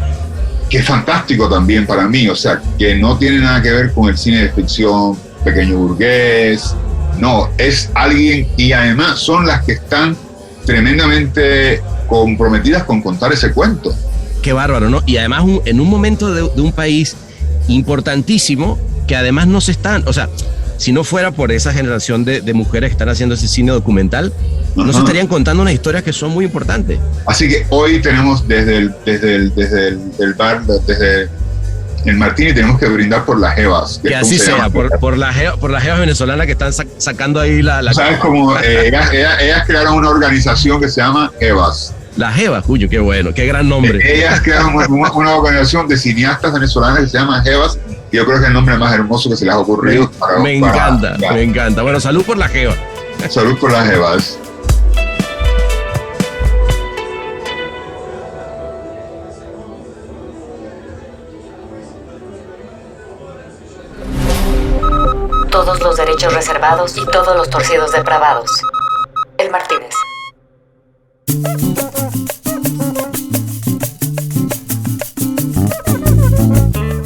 que es fantástico también para mí, o sea, que no tiene nada que ver con el cine de ficción pequeño burgués, no, es alguien, y además son las que están tremendamente comprometidas con contar ese cuento. Qué bárbaro, ¿no? Y además en un momento de un país importantísimo, que además no se están, o sea, si no fuera por esa generación de mujeres que están haciendo ese cine documental, no se estarían contando unas historias que son muy importantes. Así que hoy tenemos desde el bar, desde el Martini, tenemos que brindar por las jevas. Que así sea, por las jevas venezolanas que están sacando ahí la ¿sabes cómo? Ellas crearon una organización que se llama Jevas. Las Jevas, cuyo, qué bueno, qué gran nombre. Ellas crearon una organización de cineastas venezolanas que se llama Jevas. Y yo creo que es el nombre más hermoso que se les ha ocurrido. Me encanta. Bueno, salud por las Jevas. Salud por las Jevas. Todos los derechos reservados y todos los torcidos depravados. El Martínez.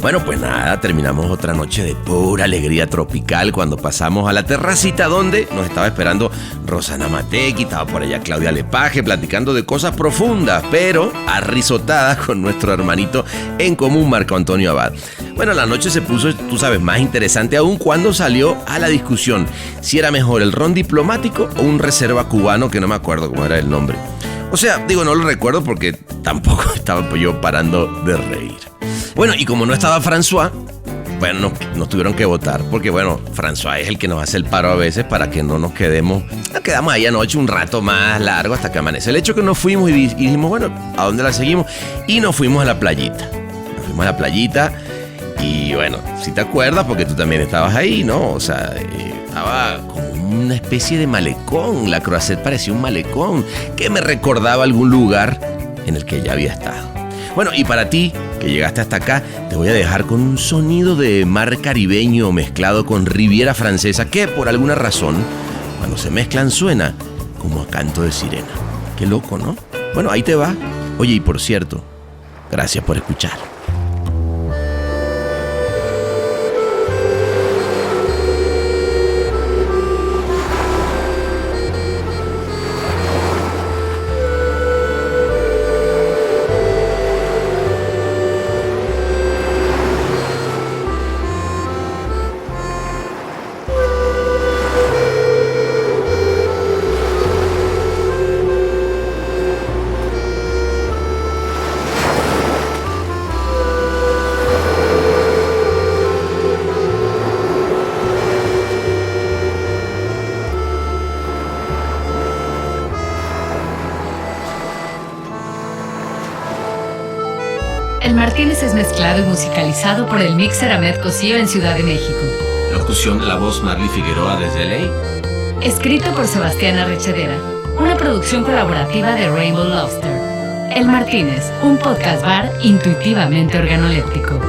Bueno, pues nada, terminamos otra noche de pura alegría tropical cuando pasamos a la terracita donde nos estaba esperando Rosana Matequi, estaba por allá Claudia Lepage, platicando de cosas profundas, pero arrisotadas con nuestro hermanito en común, Marco Antonio Abad. Bueno, la noche se puso, tú sabes, más interesante aún cuando salió a la discusión si era mejor el ron diplomático o un reserva cubano, que no me acuerdo cómo era el nombre. O sea, digo, no lo recuerdo porque tampoco estaba yo parando de reír. Bueno, y como no estaba François, bueno, nos tuvieron que votar, porque bueno, François es el que nos hace el paro a veces para que no nos quedamos ahí anoche un rato más largo hasta que amanece. El hecho que nos fuimos y dijimos, bueno, ¿a dónde la seguimos? Y nos fuimos a la playita. Y bueno, si te acuerdas, porque tú también estabas ahí, ¿no? O sea, estaba como una especie de malecón. La Croisette parecía un malecón que me recordaba algún lugar en el que ya había estado. Bueno, y para ti, que llegaste hasta acá, te voy a dejar con un sonido de mar caribeño mezclado con Riviera Francesa que, por alguna razón, cuando se mezclan suena como a canto de sirena. Qué loco, ¿no? Bueno, ahí te va. Oye, y por cierto, gracias por escuchar. El Martínez es mezclado y musicalizado por el mixer Ahmed Cosío en Ciudad de México. Locución de la voz Marley Figueroa desde LA. Escrito por Sebastián Arrechedera. Una producción colaborativa de Rainbow Lobster. El Martínez, un podcast bar intuitivamente organoléptico.